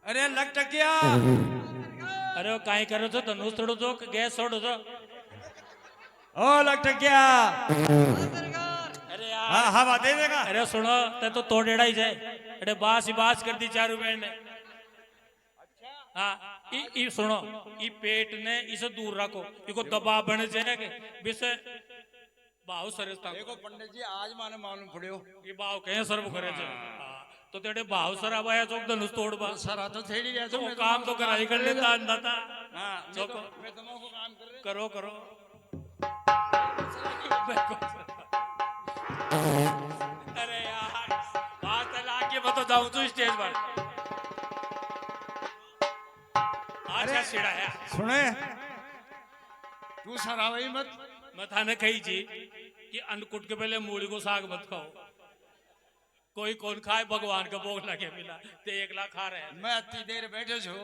अरे लटकिया अरे वो काई करो छो धनुष तोड़ो छो कि गैस छोड़ो छो? ओ लटकिया अरे यार हाँ हवा दे देगा। अरे सुनो ते तो तोड़ेड़ा ही जाए। अरे बास ही बास कर दी चारू बहन ने। हाँ ई सुनो ई पेट ने इसे दूर रखो, इको दबाव बने चाहिए कि बिसे बाहु सरस्ता देखो पंडित जी आज माने मालूम पड़ियो ये बाव कहे सर्व करे छे। तो तेरे बाहु सराबाया चौक धनुष तोड़ बा सरा तो थेड़ी गया तो काम तो कराई कर लेता अंदाता। हाँ चौको मैं तुमको काम कर रहे करो करो। अरे यार बात लाके मैं तो जाऊं तू स्टेज पर। अच्छा सिड़ाया सुने तू सरावई मत। मैं थाने कही जी कि अन्नकूट के पहले मूली को साग मत खाओ। कोई कौन खाए भगवान का भोग लगे मिला ते 1 लाख खा रहे हैं। मैं इतनी देर बैठे छो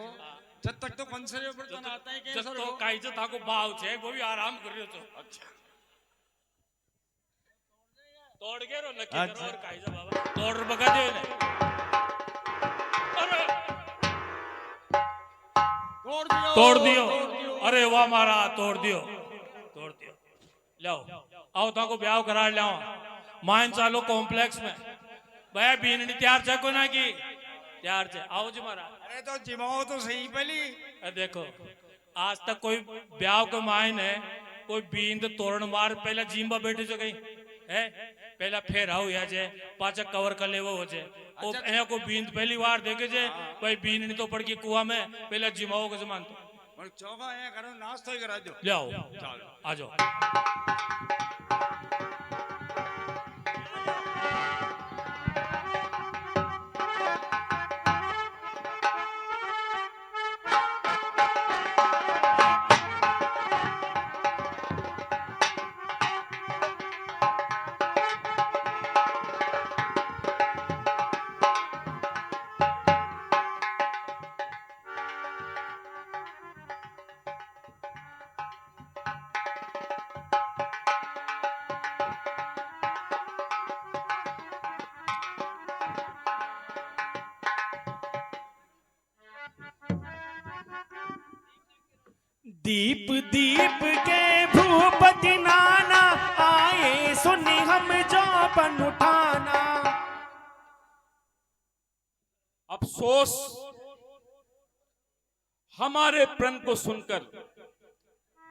जब तक तो कंसरे बर्तन आता है जब कैंसर तो हो। काई जो था को बाव छे वो भी आराम कर रहे हो। अच्छा तोड़ के रो लकी अच्छा। करो और काई जो बाबा तोड़ बगा दे ने। अरे तोड़ दियो। अरे वाह मारा तोड़ दियो तोड़ दियो। लाओ आओ ता को ब्याह करा लाओ मान चालो कॉम्प्लेक्स में भैया बीननी तैयार छे को ना की तैयार छे आओ जी मारा। अरे तो जिमाओ तो सही पहली। देखो आज तक कोई ब्याह को मायन है कोई बींद तोरण मार पहला जींबा बैठे जो गई है पहला फेरा हो या जे पाचा कवर कर ले वो हो जे ओ ए को बींद पहली बार देखे जे भाई बीननी तो पड़ गई कुआ में पहला जिमाओ के समान तो और चौका है करो नाश्ता ही करा दो। ले आओ आ जाओ। दीप दीप के भूपति नाना आए सुनी हम जौपन उठाना। अफसोस हमारे प्रण को सुनकर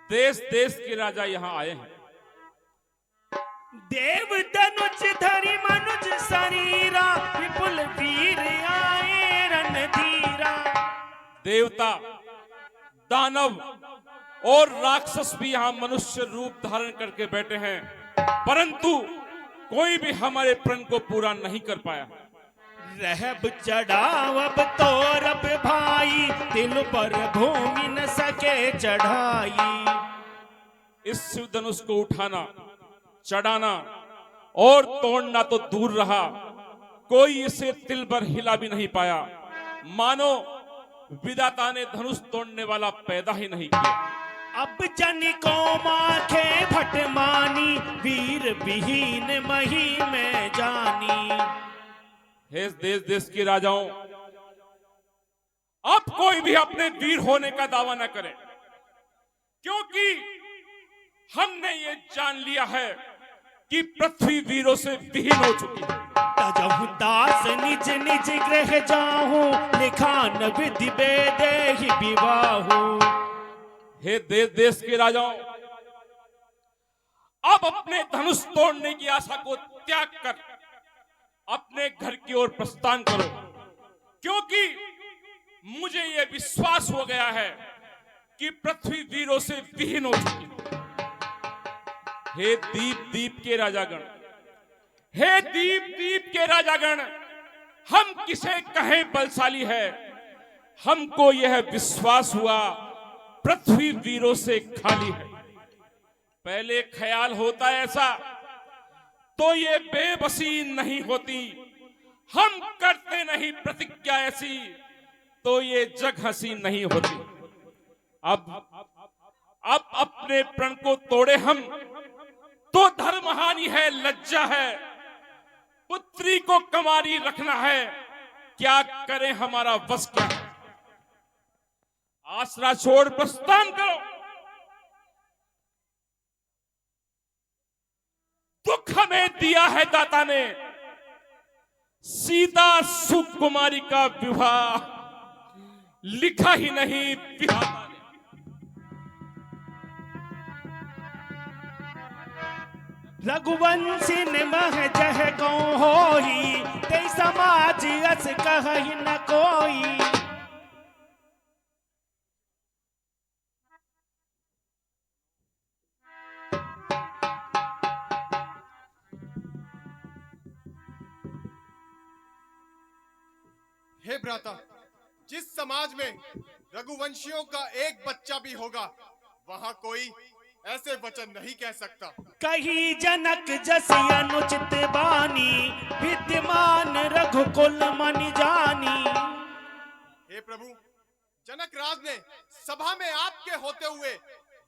देश देश के राजा यहां आए हैं। देव धनुष धरि मनुज शरीरा विपुल वीर आए रणधीरा। देवता दानव और राक्षस भी यहां मनुष्य रूप धारण करके बैठे हैं, परंतु कोई भी हमारे प्रण को पूरा नहीं कर पाया। रहब चढ़ाव अब तो रब भाई दिल पर भूमि न सके चढ़ाई। इस शिव धनुष को उठाना चढ़ाना और तोड़ना तो दूर रहा, कोई इसे तिल भर हिला भी नहीं पाया, मानो विधाता ने धनुष तोड़ने वाला पैदा ही नहीं किया। अब जन को माखे भटमानी वीर विहीन मही में जानी। हे देश देश के राजाओं, अब कोई भी अपने वीर होने का दावा न करे, क्योंकि हमने ये जान लिया है कि पृथ्वी वीरों से विहीन हो चुकी है। तजहु दास निज निज गृह जाहूं लिखान विधि बेदेहि विवाहु। हे देश देश के राजाओं, अब अपने धनुष तोड़ने की आशा को त्याग कर अपने घर की ओर प्रस्थान करो, क्योंकि मुझे यह विश्वास हो गया है कि पृथ्वी वीरों से विहीन हो चुकी है। हे दीप दीप के राजागण, हे दीप दीप के राजागण, हम किसे कहें बलशाली है, हमको यह विश्वास हुआ पृथ्वी वीरों से खाली है। पहले ख्याल होता ऐसा तो ये बेबसी नहीं होती, हम करते नहीं प्रतिज्ञा ऐसी तो ये जग हंसी नहीं होती। अब अपने प्रण को तोड़े हम तो धर्महानि है, लज्जा है, पुत्री को कमारी रखना है, क्या करें हमारा बस क्या है। आसरा छोड़ प्रस्थान करो। दुख हमें दिया है दाता ने, सीता सुकुमारी का विवाह लिखा ही नहीं विधाता ने। रघुवंशी ने मह जह गौ होई, ते समाज अस कहि न कोई। हे भ्राता, जिस समाज में रघुवंशियों का एक बच्चा भी होगा, वहां कोई ऐसे वचन नहीं कह सकता। कही जनक जसि अनुचित बानी, विद्यमान रघुकुल मन जानी। हे प्रभु, जनक राज ने सभा में आपके होते हुए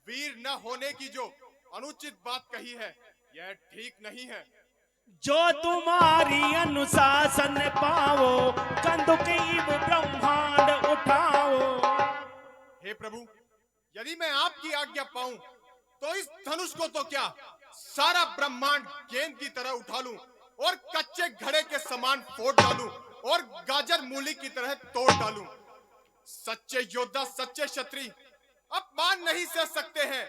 वीर न होने की जो अनुचित बात कही है, यह ठीक नहीं है। जो तुम्हारी अनुशासन पाओ, कंदुक इव ब्रह्मांड उठाओ। हे प्रभु, यदि मैं आपकी आज्ञा पाऊं तो इस धनुष को तो क्या सारा ब्रह्मांड गेंद की तरह उठा लूं और कच्चे घड़े के समान फोड़ डालूं और गाजर मूली की तरह तोड़ डालूं। सच्चे योद्धा, सच्चे क्षत्रिय अपमान नहीं सह सकते हैं।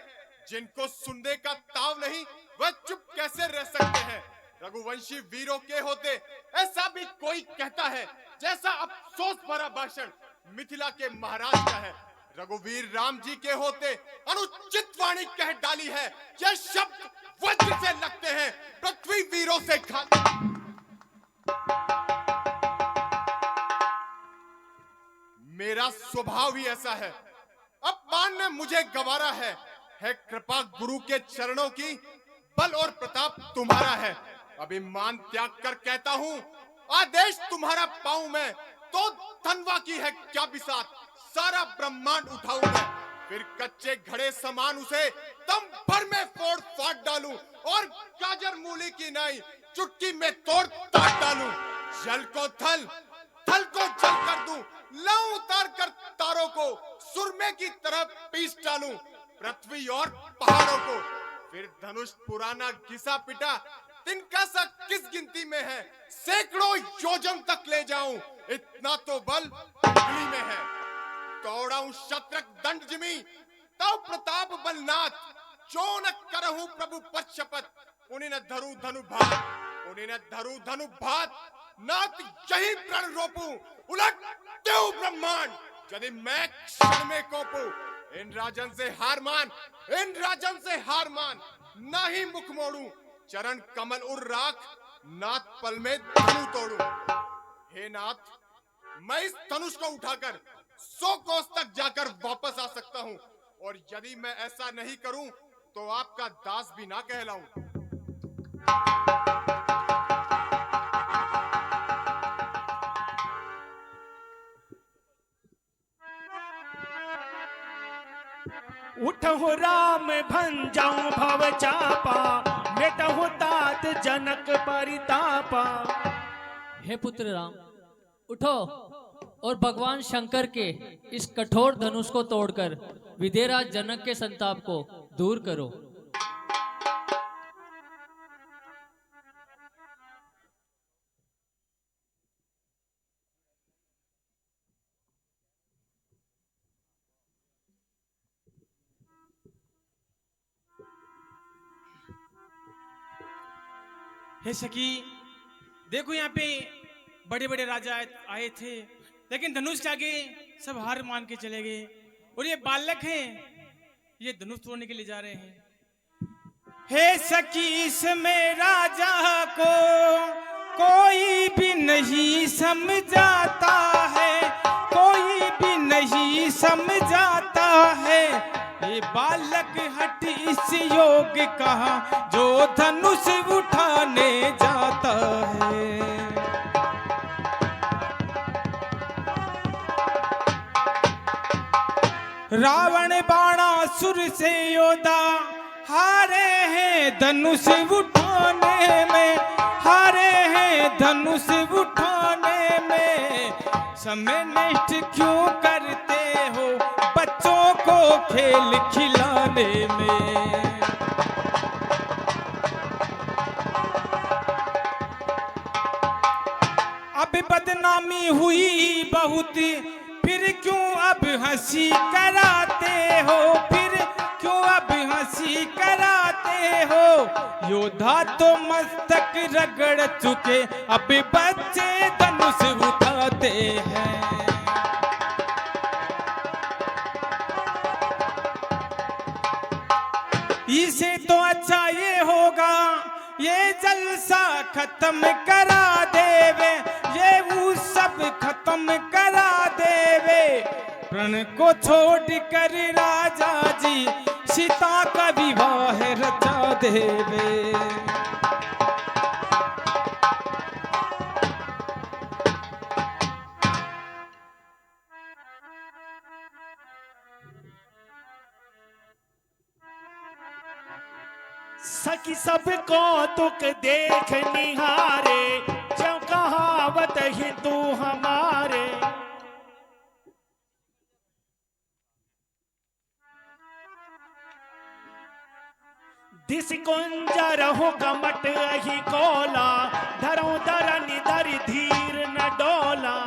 जिनको सुनने का ताव नहीं, वह चुप कैसे रह सकते हैं। रघुवंशी वीरों के होते ऐसा भी कोई कहता है, जैसा अफसोस भरा भाषण मिथिला के महाराज का है। रघुवीर राम जी के होते अनुचित वाणी कह डाली है। यह शब्द वज्र से लगते हैं, पृथ्वी वीरों से खाते। मेरा स्वभाव ही ऐसा है। अपमान ने मुझे गंवारा है। कृपा गुरु के चरणों की, बल और प्रताप तुम्हारा है। अभिमान त्याग कर कहता हूँ, आदेश तुम्हारा पाऊं मैं तो धनवा की है क्या बिसात। सारा ब्रह्मांड उठाऊं मैं, फिर कच्चे घड़े समान उसे दम भर में फोड़ फाड़ डालूं और गाजर मूली की नाई चुटकी में तोड़ ताड़ डालूं। जल को थल, थल को जल कर दूं, लाऊं उतार कर तारों को सुरमे की तरह पीस डालूं पृथ्वी और पहाड़ों को। फिर धनुष पुराना घिसा पिटा तिनका सा किस गिनती में है, सैकड़ों योजन तक ले जाऊं, इतना तो बल उंगली में है। तोड़ाऊं शत्रक दंड जिमी, तब प्रताप बलनाथ, जो न करहूं प्रभु पर शपथ, उन्हें न धरू धनु भात, उन्हें न धरू धनु भात, नाथ यही प्रण रोपूं, उलट देव ब्रह्मांड, यदि मैं क्षण में कोपूं। इन राजन से हार मान, इन राजन से हार मान, ना ही मुख मोड़ूं, चरण कमल उर राख, नाथ पल में धनु तोड़ूं। हे नाथ, मैं इस धनुष को उठाकर 100 कोस तक जाकर वापस आ सकता हूं, और यदि मैं ऐसा नहीं करूं तो आपका दास भी ना कहलाऊं। उठहु राम भंजाऊं भव चापा, मिटहु तात जनक परितापा। हे पुत्र राम, उठो और भगवान शंकर के इस कठोर धनुष को तोड़कर विदेहराज जनक के संताप को दूर करो। हे सखी, देखो यहाँ पे बड़े बड़े राजा आए थे, लेकिन धनुष के आगे सब हार मान के चले गए। और ये बालक हैं, ये धनुष तोड़ने के लिए जा रहे हैं। हे सखी, इसमें राजा को कोई भी नहीं समझाता है, कोई भी नहीं समझाता है। ये बालक हट इस योग का, जो धनुष उठाने जाता है। रावण बाणासुर से योद्धा हारे हैं धनुष उठाने में, हारे हैं धनुष उठाने में। समय नष्ट क्यों करते हो बच्चों को खेल खिलाने में। अब बदनामी हुई बहुत, फिर क्यों अब हंसी कराते हो, फिर क्यों अब हंसी कराते हो। योद्धा तो मस्तक रगड़ चुके, अब बच्चे धनुष उठाते हैं। इसे तो अच्छा ये होगा, ये जलसा खत्म करा देवे, ये वो सब खत्म करा देवे। प्रण को छोड़ कर राजा जी सीता का विवाह रचा देवे। सखी सब कौतुक देख निहारे, जो कहावत हिंदू हमारे। दिस कुंजर हो कमट अही कोला, धरो धरन धर धीर न डोला।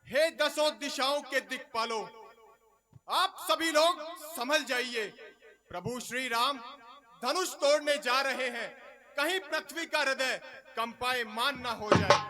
हे दसों दिशाओं के दिक्पालों, आप सभी लोग संभल जाइए। प्रभु श्री राम धनुष तोड़ने जा रहे हैं, कहीं पृथ्वी का हृदय कंपायमान ना हो जाए।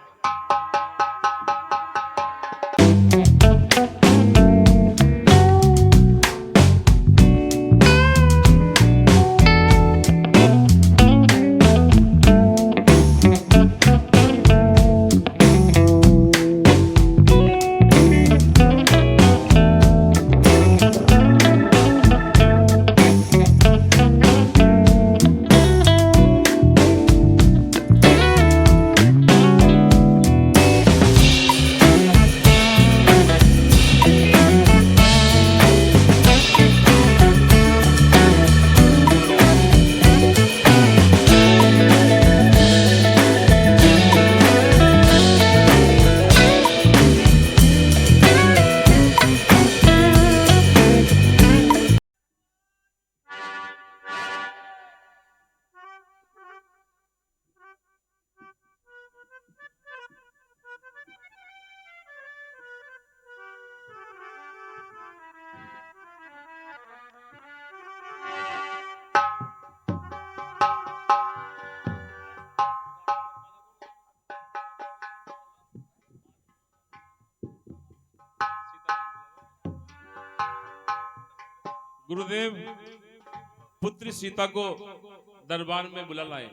गुरुदेव पुत्री सीता को दरबार में बुला लाए।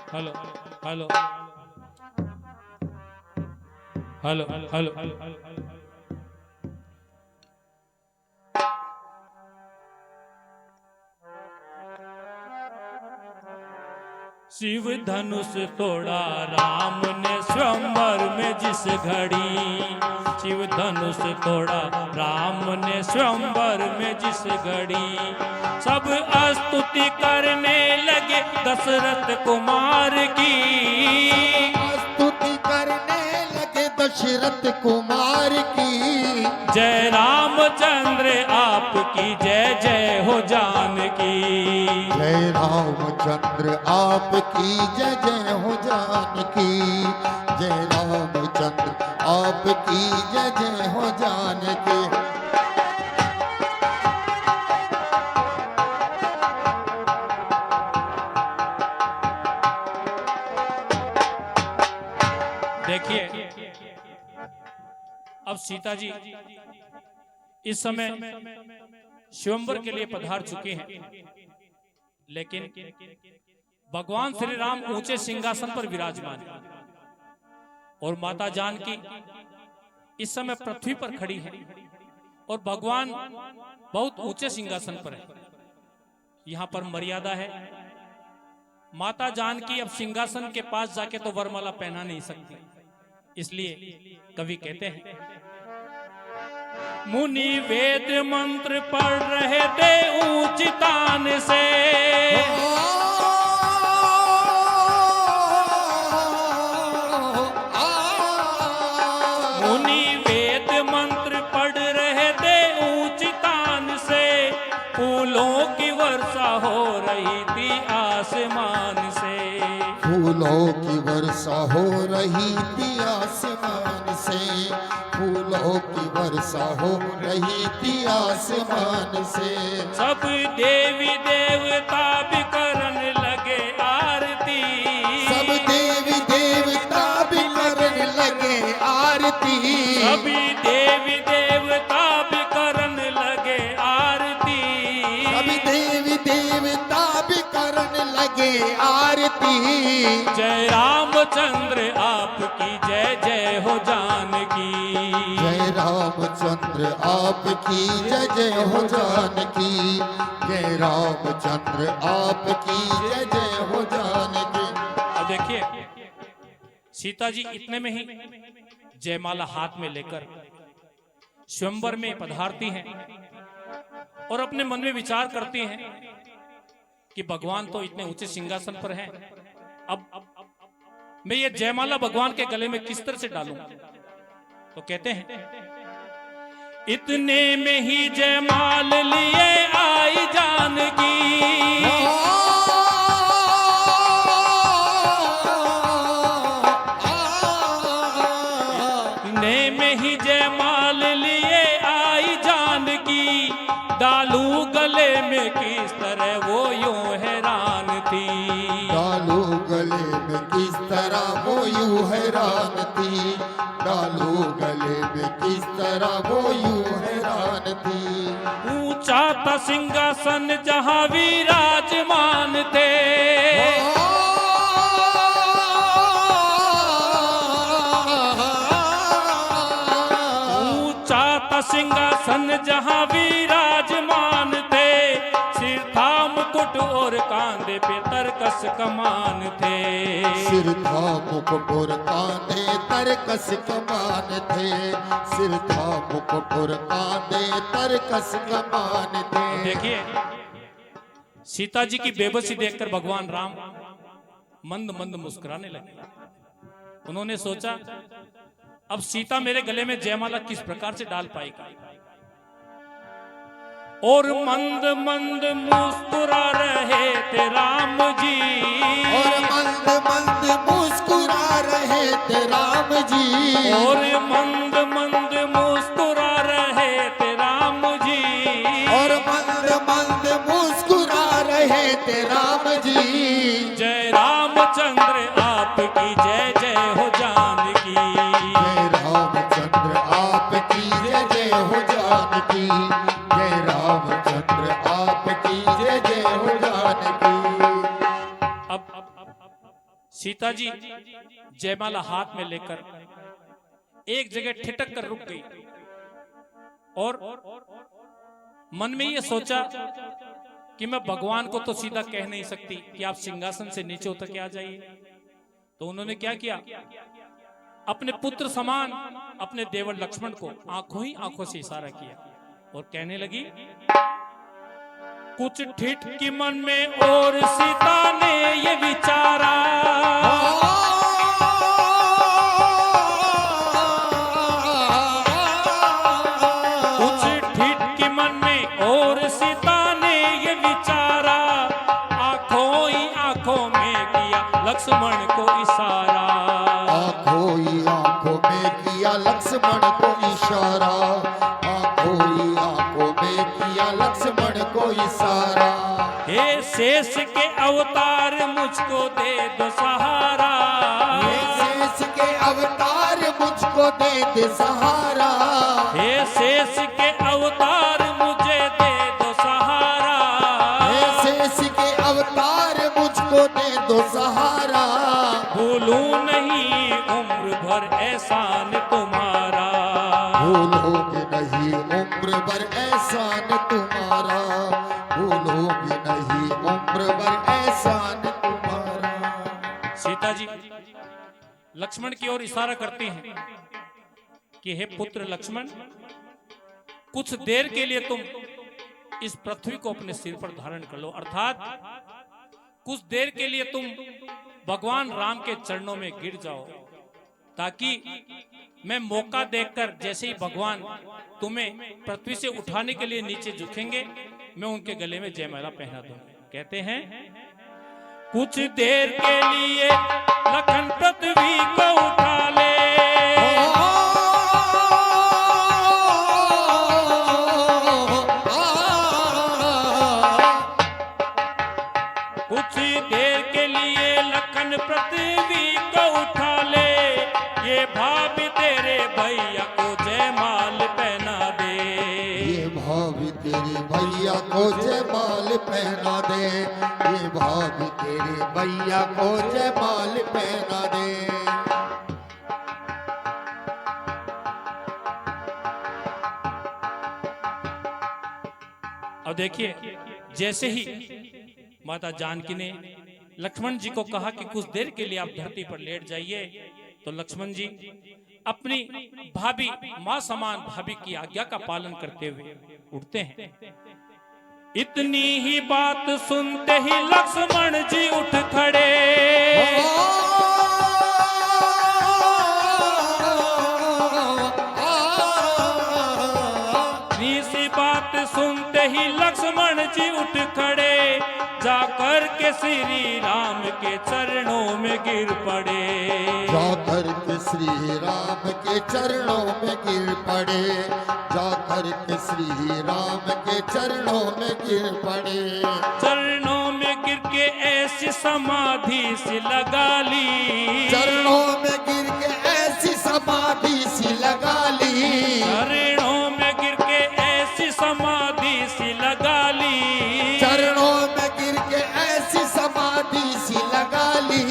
Hello hello hello hello hello Shiv धनुष तोड़ा राम ने स्वयंवर में जिस घड़ी, शिव धनुष तोड़ा राम ने स्वयंवर में जिस घड़ी, सब स्तुति करने लगे दशरथ कुमार की, स्तुति करने लगे दशरथ कुमार की। जय रामचंद्र आपकी जय जय हो जानकी, जय रामचंद्र आपकी जय जय हो जानकी, जय रामचंद्र आपकी जय जय हो जानकी। अब सीता जी इस समय स्वयंवर के लिए पधार चुके हैं, लेकिन भगवान श्री राम ऊंचे सिंहासन पर विराजमान हैं और माता जानकी इस समय पृथ्वी पर खड़ी है और भगवान बहुत ऊंचे सिंहासन पर है। यहां पर मर्यादा है, माता जानकी अब सिंहासन के पास जाके तो वरमाला पहना नहीं सकती, इसलिए कवि कहते हैं, मुनि वेद मंत्र पढ़ रहे थे ऊंची तान से, मुनि वेद मंत्र पढ़ रहे थे ऊंची तान से, फूलों की वर्षा हो रही थी आसमान से, फूलों की वर्षा हो रही थी आसमान से, फूलों की वर्षा हो रही थी आसमान से। सब देवी देवता भी करने लगे आरती, सब देवी देवता भी करने लगे आरती, सभी देवी देवता भी करने लगे आरती, सभी देवी देवता भी करने लगे आरती। जय रामचंद्र आपकी जय जय हो जानकी, जय रामचंद्र आपकी जय जय हो जानकी, जय रामचंद्र आपकी जय जय हो जानकी। अब देखिए सीता जी इतने में ही जयमाला हाथ में लेकर स्वयंवर में पधारती हैं और अपने मन में विचार करती हैं कि भगवान तो इतने ऊंचे सिंहासन पर हैं, अब मैं ये जयमाला भगवान के गले में किस तरह से डालूं? तो कहते हैं, इतने में ही जयमाल लिए आई जानकी, इतने में ही जयमाल लिए आई जानकी, डालू गले में किस तरह वो यूं हैरान थी, डालू गले में किस तरह वो यूं हैरान थी, डालू गले में किस तरह वो यूं हैरान थी। ऊंचा था सिंहासन जहां विराजमान थे, ऊंचा था सिंहासन जहां विराजमान थे, सिर था मुकुट और कांधे पे तरकस कमान थे, सिर था मुकुट और कांधे तरकस कमान थे, सिर था मुकुट और कांधे तरकस कमान थे। देखिए सीता जी की बेबसी देखकर भगवान राम मंद मंद मुस्कुराने लगे। उन्होंने सोचा अब सीता मेरे गले में जयमाला किस प्रकार से डाल पाएगी, और मंद मंद मुस्कुरा रहे थे राम जी, और मंद मंद मुस्कुरा रहे थे राम जी, और मंद मंद मुस्कुरा रहे थे राम जी, और मंद मंद मुस्कुरा रहे थे राम जी। जय रामचंद्र आपकी जय जय हो जानकी, जय रामचंद्र आपकी जय जय हो जानकी, जय रामचंद्र आपकी जय जय हो जानकी। अब सीता जी जयमाला हाथ में लेकर एक जगह ठिठक कर रुक गई और मन में ये सोचा कि मैं भगवान को तो सीधा कह नहीं सकती कि आप सिंहासन से नीचे उतर के आ जाइए। तो उन्होंने क्या किया, अपने पुत्र समान अपने देवर लक्ष्मण को आंखों ही आंखों से इशारा किया और कहने लगी, कुछ ठिठ की मन में और सीता ने ये विचारा, कुछ ठिठ की मन में और सीता ने ये विचारा, आंखों ही आंखों में किया लक्ष्मण को इशारा, आंखों ही आंखों में किया लक्ष्मण को इशारा, आंखों ही आंखों में किया लक्ष्मण को इशारा। हे शेष के अवतार मुझको दे दो सहारा, हे शेष के अवतार मुझको दे दे सहारा। हे शेष के अवतार मुझे दे दो सहारा। हे शेष के अवतार मुझको दे दो सहारा। भूलूं नहीं उम्र भर एहसान तुम्हारा। भूलोगे नहीं उम्र भर एहसान तुम्हारा। भूलोगे नहीं उम्र भर एहसान तुम्हारा। सीता जी लक्ष्मण की ओर इशारा करती हैं कि हे पुत्र लक्ष्मण, कुछ देर के लिए तुम इस पृथ्वी को अपने सिर पर धारण कर लो, अर्थात कुछ देर के लिए तुम भगवान राम के चरणों में गिर जाओ, ताकि मैं मौका देखकर जैसे ही भगवान तुम्हें पृथ्वी से उठाने के लिए नीचे झुकेंगे, मैं उनके गले में जयमाला पहना दूंगा। कहते हैं कुछ देर के लिए लखन पृथ्वी को उठा ले। कुछ देर के लिए लखन पृथ्वी को उठा ले, ये भाभी तेरे भैया को जयमाल पहना दे। ये भाभी तेरे भैया को जयमाल पहना दे। ये भाभी तेरे भैया को जयमाल पहना दे। और देखिए जैसे ही माता जानकी ने लक्ष्मण जी को कहा कि कुछ देर के लिए आप धरती पर लेट जाइए, तो लक्ष्मण जी अपनी भाभी मां समान भाभी की आज्ञा का पालन करते हुए उठते हैं। इतनी ही बात सुनते ही लक्ष्मण जी उठ खड़े। इतनी सी बात सुनते ही लक्ष्मण जी उठ खड़े, जाकर के श्री राम के चरणों में गिर पड़े। जाकर के श्री राम के चरणों में गिर पड़े। जाकर के श्री राम के चरणों में गिर पड़े। चरणों में गिर के ऐसी समाधि सी लगा ली। चरणों में गिर के ऐसी समाधि सी लगा ली। चरणों में गिर के ऐसी समाधि सी लगा ली। चरणों में गिर के ऐसी समाधि सी लगा ली।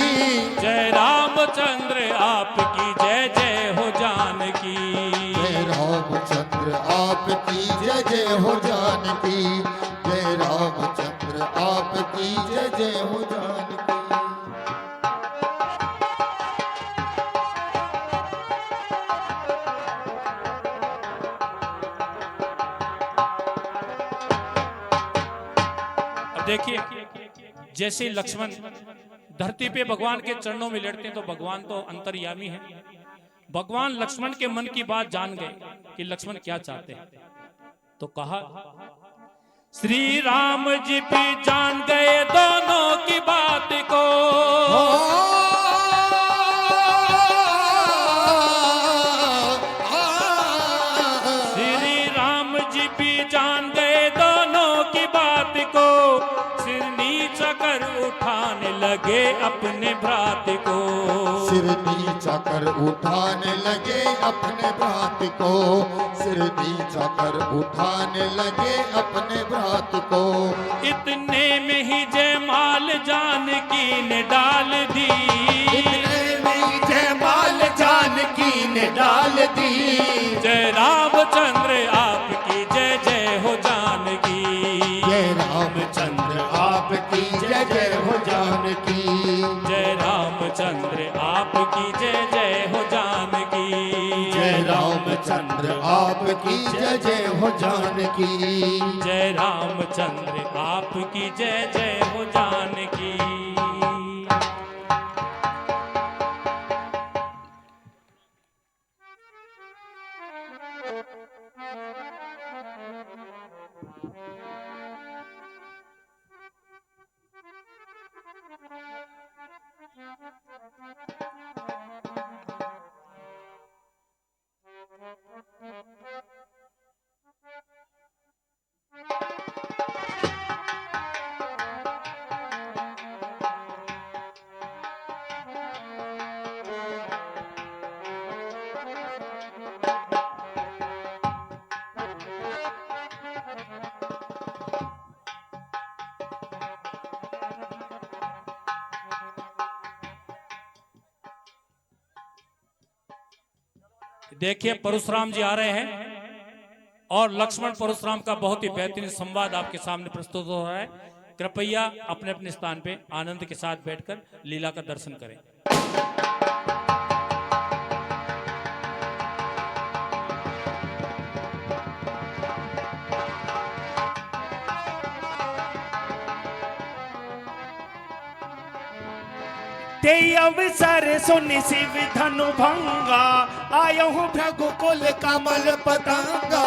जय रामचंद्र आपकी जय जय हो जानकी। जय रामचंद्र आपकी जय जय हो जानकी। जय रामचंद्र आपकी जय जय हो जानकी। अब देखिए जैसे लक्ष्मण धरती पे भगवान के चरणों में लेटते हैं, तो भगवान तो अंतर्यामी है। भगवान लक्ष्मण के मन की बात जान गए कि लक्ष्मण क्या चाहते हैं, तो कहा श्री राम जी भी जान गए दोनों की बात को। श्री राम जी भी जान गए दोनों की बात को, सिर नीचा कर उठाने लगे अपने भ्रात को। सिर नीचा कर उठाने लगे अपने भ्रात को। सिर नीचा कर उठाने लगे अपने भ्रात को। इतने में ही जयमाल जानकी ने डाल दी। इतने में ही जयमाल जानकी ने डाल दी। जय रामचंद्र आपकी जय जय हो जानकी। जय रामचंद्र आपकी जय जय हो जानकी। जय रामचंद्र आपकी जय जय हो जानकी। जय रामचंद्र आपकी जय जय हो जानकी। जय रामचंद्र आपकी जय जय हो जानकी। देखिए परशुराम जी आ रहे हैं और लक्ष्मण परशुराम का बहुत ही बेहतरीन संवाद आपके सामने प्रस्तुत हो रहा है। कृपया अपने अपने स्थान पे आनंद के साथ बैठकर लीला का दर्शन करें। ते अवसर सुनि शिव धनु भंगा, आयो हूँ भ्रघुकुल कमल पतंगा।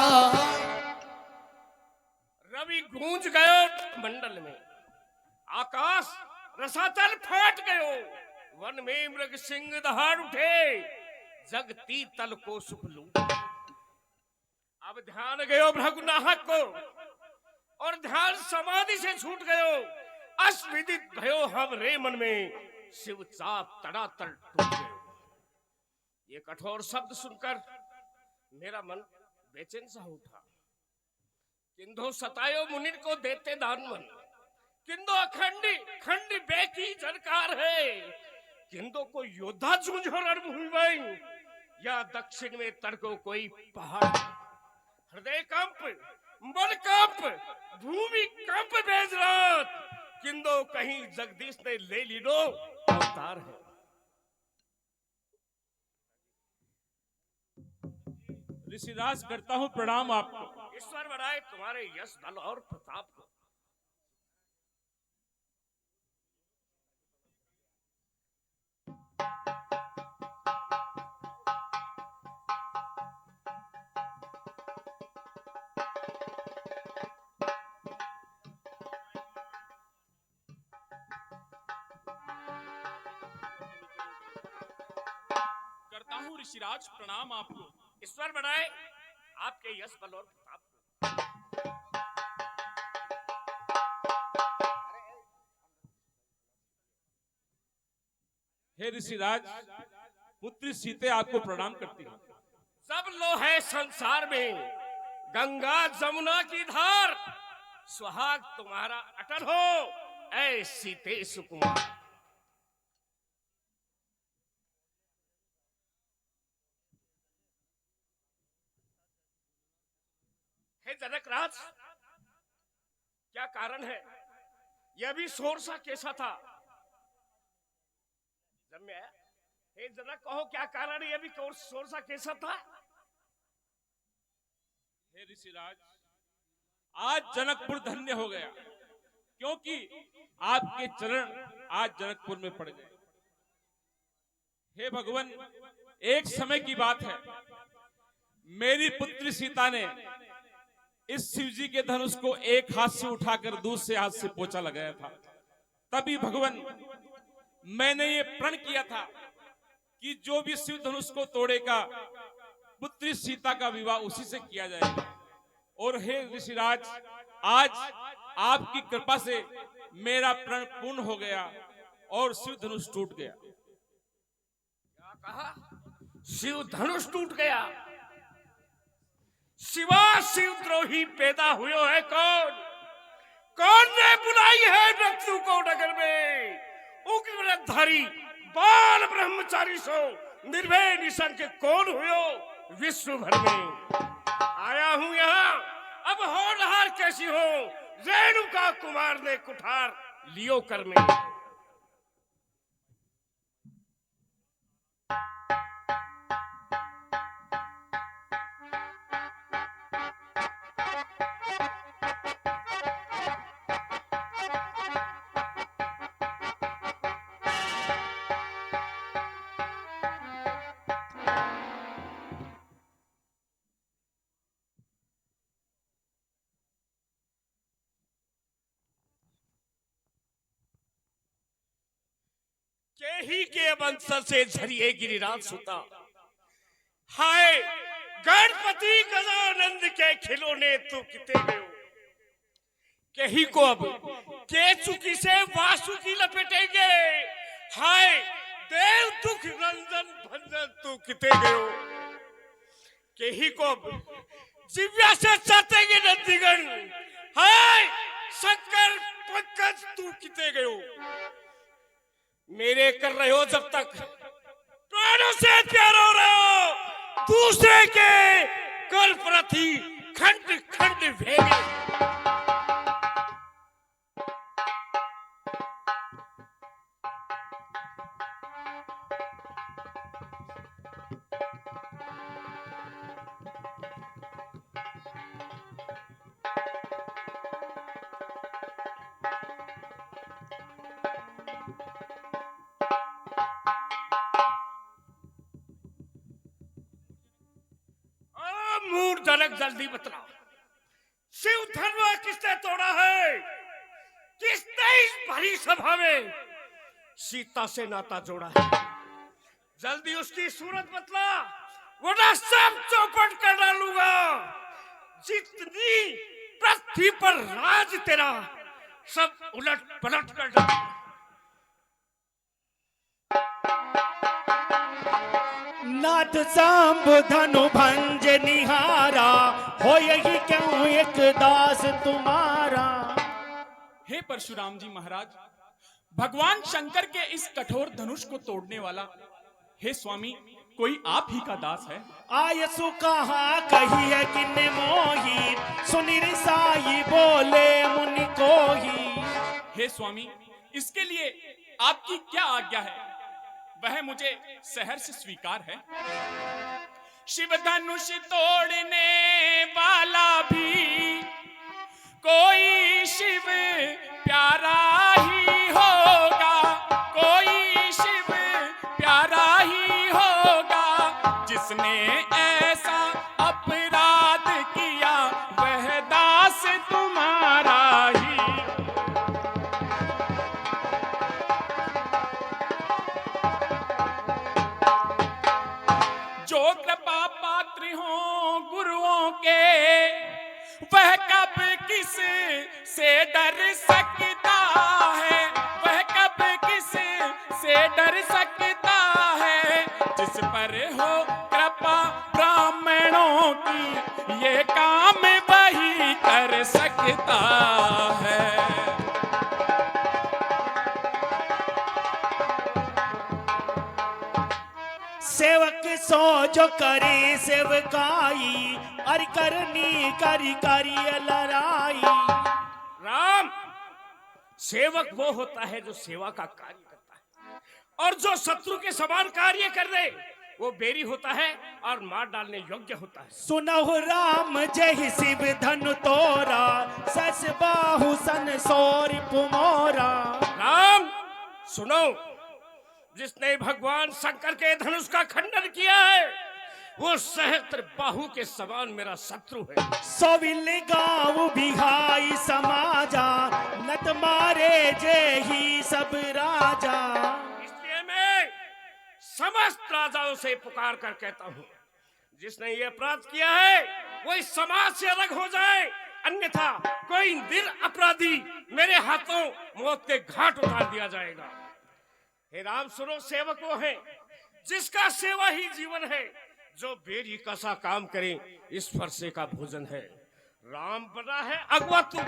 रवि गूंज गयो मंडल में, आकाश रसातल फाट गयो, वन में मृग सिंह दहाड़ उठे, जगती तल को सुख लूट। अब ध्यान गयो भ्रघुनाहक को और ध्यान समाधि से छूट गयो। अविदित भयो हम रे मन में, शिव चाप तड़ातड़ टूट गयो। ये कठोर शब्द सुनकर मेरा मन बेचैन सा उठा। किंधो सतायो मुनि को देते दान मन, किंदो अखंडी खंडी बेकी जनकार है, किंदो को योद्धा जूझो रणभूमि में, या दक्षिण में तड़को कोई पहाड़। हृदय कंप मन कंप भूमि कंप बेजरात, किंदो कहीं जगदीश ने ले लीनो अवतार है। ऋषिराज करता हूँ प्रणाम आपको। ईश्वर बढ़ाए तुम्हारे यश बल और प्रताप को। करता हूँ ऋषिराज प्रणाम आपको। ईश्वर बढ़ाए आपके यश बल और प्रताप को। हे ऋषिराज, पुत्री सीते आपको प्रणाम करती है। सब लो है संसार में गंगा जमुना की धार, सुहाग तुम्हारा अटल हो ऐ सीते सुकुमार। हे जनक राज, क्या कारण है? यह भी शोर सा कैसा था जब मैं आया? हे जनक कहो क्या कारण है? यह भी शोर सा कैसा था? हे ऋषिराज, आज जनकपुर धन्य हो गया, क्योंकि आपके चरण आज जनकपुर में पड़ गए। हे भगवान, एक समय की बात है, मेरी पुत्री सीता ने इस शिवजी के धनुष को एक हाथ से उठाकर दूसरे हाथ से पोछा लगाया था। तभी भगवान मैंने ये प्रण किया था कि जो भी शिव धनुष को तोड़ेगा पुत्री सीता का विवाह उसी से किया जाएगा। और हे ऋषिराज, आज आपकी कृपा से मेरा प्रण पूर्ण हो गया और शिव धनुष टूट गया। क्या कहा? शिव धनुष टूट गया? शिवा शिवद्रोही पैदा हुए है कौन? कौन ने बुलाई है मृत्यु को नगर में? उग्रधारी बाल ब्रह्मचारी सो निर्भय निशंक कौन हुयो विश्व भर में? आया हूं यहाँ, अब होनहार कैसी हो? रेणुका कुमार ने कुठार लियो कर में। केही के वंशज से झरिए गिरिराज सुता, हाय गणपति गजानंद के खिलौने तू किते गयो। केही को अब केचुकी से वासुकी लपेटेंगे, हाय देव दुख रंजन भंजन तू किते गयो। केही को अब दिव्या से चाटेंगे नंदीगण, हाय शंकर पंकज तू किते गयो। मेरे कर रहे हो जब तक, प्राणों से प्यार हो रहे हो, दूसरे के कर प्रति खंड खंड भेगे। मूड जनक जल्दी बतला, शिव धनवा किसने तोड़ा है? किसने इस भरी सभा में सीता से नाता जोड़ा है? जल्दी उसकी सूरत बतला, वरना सब चौपट कर डालूंगा। जितनी पृथ्वी पर राज तेरा, सब उलट पलट कर डालूंगा। नाथ सांब धनु भंज निहारा, हो यही क्यों एक दास तुम्हारा। हे परशुराम जी महाराज, भगवान शंकर के इस कठोर धनुष को तोड़ने वाला हे स्वामी कोई आप ही का दास है। आयसु कहा कही है किन्ने मोही, सुनी साई बोले मुनि को ही। हे स्वामी, इसके लिए आपकी क्या आज्ञा है? वह मुझे सहर्ष स्वीकार है। शिव धनुष तोड़ने वाला भी कोई शिव प्यारा ही होगा, कोई शिव प्यारा ही होगा। जिसने ऐसा अपराध किया वह दास तुम्हारा ही। जो कृपा पात्र हो गुरुओं के, वह कब किस से डर सकता है, वह कब किस से डर सकता है। जिस पर हो कृपा ब्राह्मणों की, ये काम वही कर सकता है। सेवक सो जो करे सेवकाई, और करनी करी करी लड़ाई। राम, सेवक वो होता है जो सेवा का कार्य करता है, और जो शत्रु के समान कार्य कर दे वो बेरी होता है और मार डालने योग्य होता है। सुनहु राम जय शिव धनु तोरा, सस बाहु सन सोरी पुमोरा। राम सुनो, जिसने भगवान शंकर के धनुष का खंडन किया है वो सहस्त्र बाहु के समान मेरा शत्रु है। सोविल गाँव बिहाई समाजा, नत मारे जय ही सब राजा। इसलिए मैं समस्त राजाओं से पुकार कर कहता हूँ, जिसने ये अपराध किया है वो इस समाज से अलग हो जाए, अन्यथा कोई निर अपराधी मेरे हाथों मौत के घाट उतार दिया जाएगा। हे राम सुनो, सेवक वो है जिसका सेवा ही जीवन है, जो बेरी का सा काम करे इस फरसे का भोजन है। राम बना है अगवा तू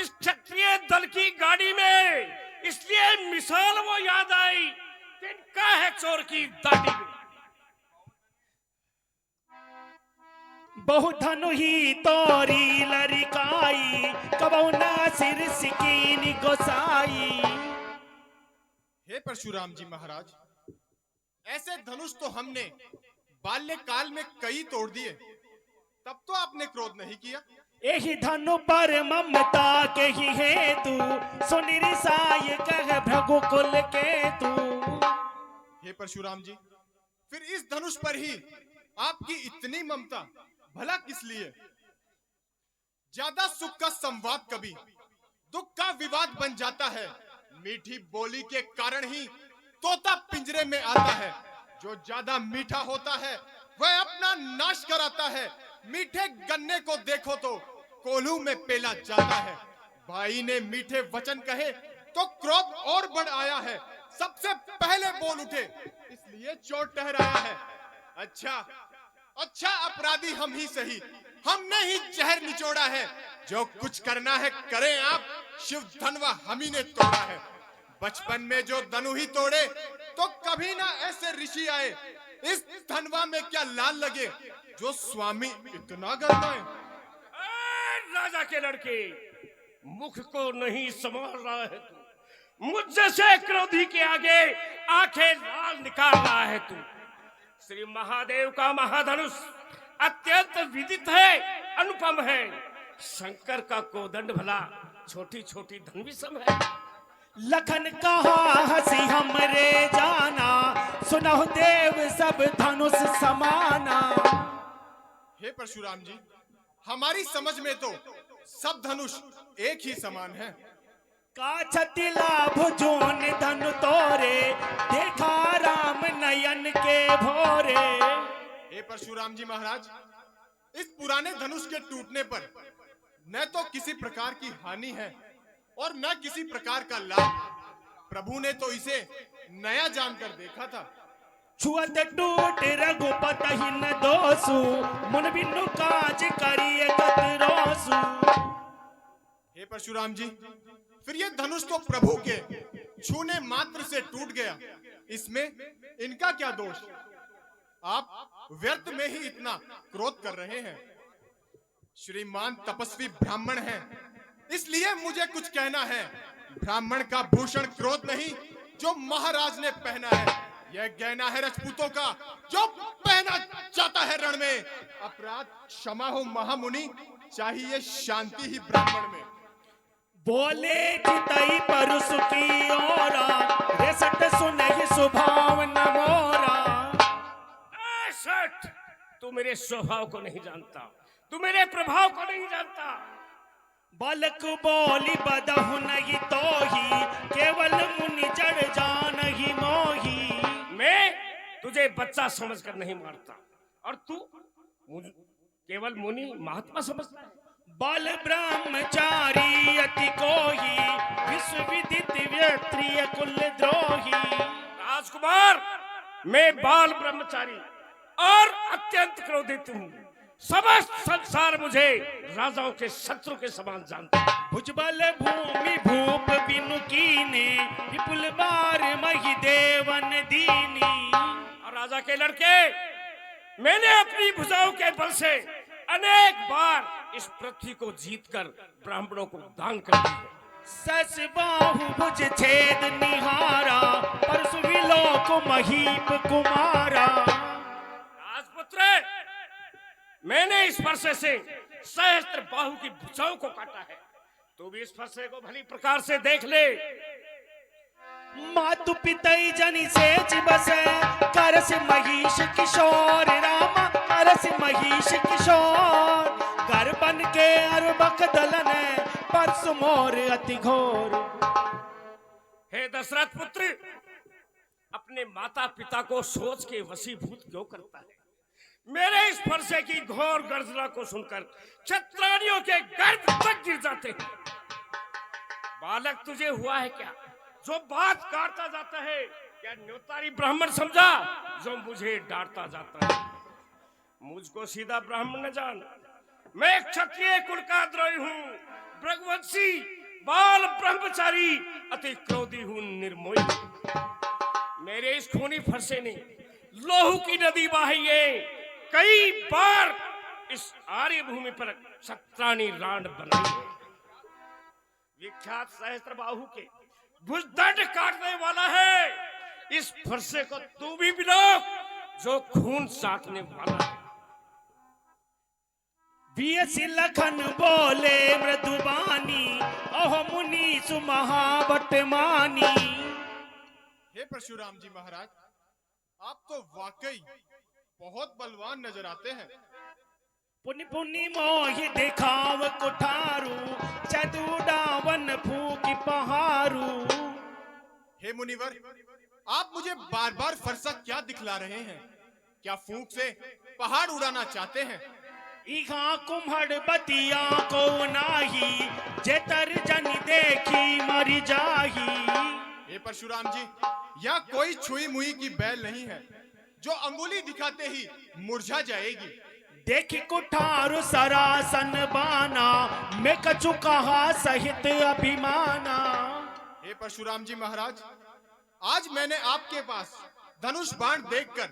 इस क्षत्रिय दल की गाड़ी में, इसलिए मिसाल वो याद आई, तिनका है चोर की दाढ़ी में। बहु धनु ही तोरी लरिकाई, कबौ ना सिर सिकीनी गोसाई। हे परशुराम जी महाराज, ऐसे धनुष तो हमने बाल्यकाल में कई तोड़ दिए, तब तो आपने क्रोध नहीं किया। यही धनु पर ममता के ही हेतु, सुनिर साय कह भृगुकुल के तू। हे परशुराम जी, फिर इस धनुष पर ही आपकी इतनी ममता, भला किस लिए? ज्यादा सुख का संवाद कभी दुख का विवाद बन जाता है। मीठी बोली के कारण ही तोता पिंजरे में आता है। जो ज्यादा मीठा होता है वह अपना नाश कराता है। मीठे गन्ने को देखो तो कोल्हू में पेला जाता है। भाई ने मीठे वचन कहे तो क्रोध और बढ़ आया है। सबसे पहले बोल उठे इसलिए चोट टहराया है। अच्छा अपराधी हम ही सही, हमने ही जहर निचोड़ा है। जो कुछ करना है करें आप, शिव धनवा हम ही ने तोड़ा है। बचपन में जो धनु ही तोड़े तो कभी ना ऐसे ऋषि आए। इस धनवा में क्या लाल लगे जो स्वामी इतना गरमाए? राजा के लड़के, मुख को नहीं संभाल रहा है तू। मुझ जैसे क्रोधी के आगे आंखें लाल निकाल रहा है तू। श्री महादेव का महाधनुष अत्यंत विदित है, अनुपम है। शंकर का कोदंड भला छोटी छोटी धनुषम है। लखन कहा हसी हमरे जाना, सुनहु देव सब धनुष समाना। हे परशुराम जी, हमारी समझ में तो सब धनुष एक ही समान है। का छतिला भुजोन धनु तोरे, देखा राम नयन के भोरे। हे परशुराम जी महाराज, इस पुराने धनुष के टूटने पर न तो किसी प्रकार की हानि है और न किसी प्रकार का लाभ। प्रभु ने तो इसे नया जानकर देखा था। छुअत टूट रघुपति न दोसु, मुन बिनु काज करिए कतरोसु। हे परशुराम जी, फिर ये धनुष तो प्रभु के छूने मात्र से टूट गया, इसमें इनका क्या दोष? आप व्यर्थ में ही इतना क्रोध कर रहे हैं। श्रीमान तपस्वी ब्राह्मण हैं, इसलिए मुझे कुछ कहना है। ब्राह्मण का भूषण क्रोध नहीं जो महाराज ने पहना है, यह गहना है राजपूतों का जो पहना जाता है रण में। अपराध क्षमा हो महामुनि, चाहिए शांति ही ब्राह्मण में। बोले जितई परुष की ओरा, रेसट सुनहि सुभाव न मोरा। सट, तू मेरे स्वभाव को नहीं जानता, तू मेरे प्रभाव को नहीं जानता। बालक बोली बदहु नहीं तोही, केवल मुनि जड़ जान ही मोही। मैं तुझे बच्चा समझकर नहीं मारता और तू केवल मुनि महात्मा समझता है। बाल ब्रह्मचारी अति कोही, विश्व विदित व्यत्रिय कुल द्रोही। राजकुमार, मैं बाल ब्रह्मचारी और अत्यंत क्रोधित हूँ। समस्त संसार मुझे राजाओं के शत्रु के समान जानता है। भुजबल भूमि भूप बिनु कीने, विपुल बार मही देवन दीनी। और राजा के लड़के, मैंने अपनी भुजाओं के बल से अनेक बार इस पृथ्वी को जीतकर ब्राह्मणों को दान कर दी है। सस बाहु भुज छेद निहारा, परसु विलोक महीप कुमारा। राजपुत्र, मैंने इस फरसे से सहस्त्र बाहु की भुजाओं को काटा है। तू भी इस फरसे को भली प्रकार से देख ले। मातु पितई जनि सेज बसे, करस महिष किशोर रामा, करस महिष किशोर। घर बन के अरबक दलन, परसु मोर अति घोर। हे दशरथ पुत्र, अपने माता पिता को सोच के वशीभूत क्यों करता है? मेरे इस फरसे की घोर गर्जना को सुनकर क्षत्राणियों के गर्भ तक गिर जाते हैं। बालक, तुझे हुआ है क्या जो बात काटता जाता है? क्या न्योतारी ब्राह्मण समझा जो मुझे डांटता जाता है? मुझको सीधा ब्राह्मण न जान, मैं क्षत्रिय कुल का द्रोही हूँ, भृगवंशी, बाल ब्रह्मचारी, अति क्रोधी हूँ, निर्मोही। मेरे इस खूनी फरसे ने लोहू की नदी बहाई है। कई बार इस आर्य भूमि पर क्षत्राणी रांड बनाई है। विख्यात सहस्त्र बाहु के भुजदंड काटने वाला है। इस फरसे को तू भी बिलोक जो खून साटने वाला है। बीएसी लखन बोले मृदुबानी, ओह मुनि सुमहावट मानी। हे परशुराम जी महाराज, आप तो वाकई बहुत बलवान नजर आते हैं। पुनि पुनि मोहि दिखाव कुठारू, चतुडावन फूकी पहारू। हे मुनिवर, आप मुझे बार बार फरसा क्या दिखला रहे हैं? क्या फूंक से पहाड़ उड़ाना चाहते हैं? इहा कुम्हड़ बतिया को नाही, जेतर जन देखी मर जाही। हे परशुराम जी, यह कोई छुई मुई की बैल नहीं है जो अंगुली दिखाते ही मुरझा जाएगी। देखी कुठार सरासन बाना, मैं कछु कहा सहित अभिमाना। हे परशुराम जी महाराज, आज मैंने आपके पास धनुष बाण देखकर